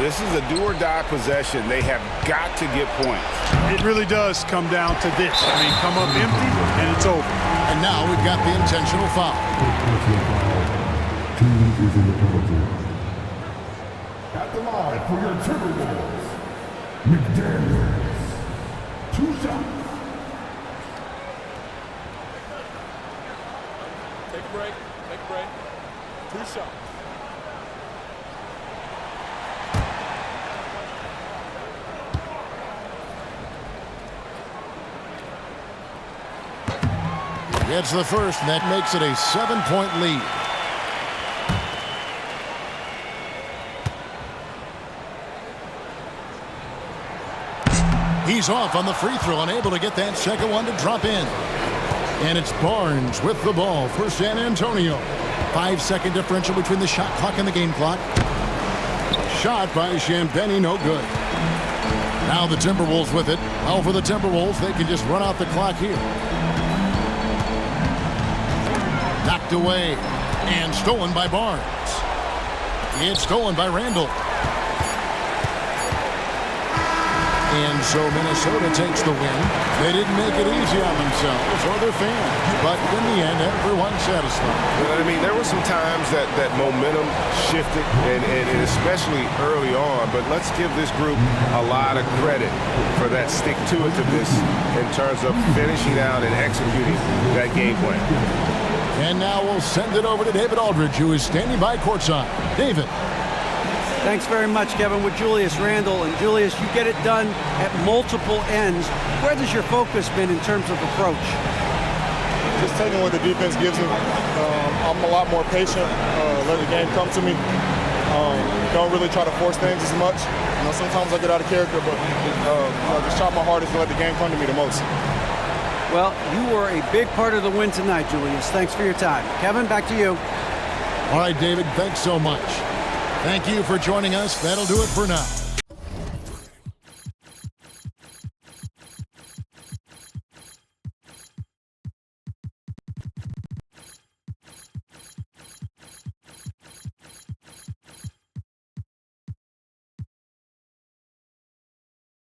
This is a do-or-die possession. They have got to get points. It really does come down to this. I mean, come up empty, and it's over. And now we've got the intentional foul. At the line for your Timberwolves, McDaniels. 2 shots. Take a break. Take a break. 2 shots. Gets the first, and that makes it a 7-point lead. He's off on the free throw, unable to get that second one to drop in. And it's Barnes with the ball for San Antonio. 5-second differential between the shot clock and the game clock. Shot by Champagnie, no good. Now the Timberwolves with it. Well, for the Timberwolves, they can just run out the clock here. Knocked away and stolen by Barnes. It's stolen by Randall. And so Minnesota takes the win. They didn't make it easy on themselves or their fans, but in the end, everyone's satisfied. Well, I mean, there were some times that momentum shifted, and especially early on, but let's give this group a lot of credit for that stick-to-itiveness in terms of finishing out and executing that game plan. And now we'll send it over to David Aldridge, who is standing by courtside. David. Thanks very much, Kevin, with Julius Randle. And Julius, you get it done at multiple ends. Where has your focus been in terms of approach? Just taking what the defense gives me. I'm a lot more patient, let the game come to me. Don't really try to force things as much. You know, sometimes I get out of character, but just try my hardest to let the game come to me the most. Well, you were a big part of the win tonight, Julius. Thanks for your time. Kevin, back to you. All right, David, thanks so much. Thank you for joining us. That'll do it for now.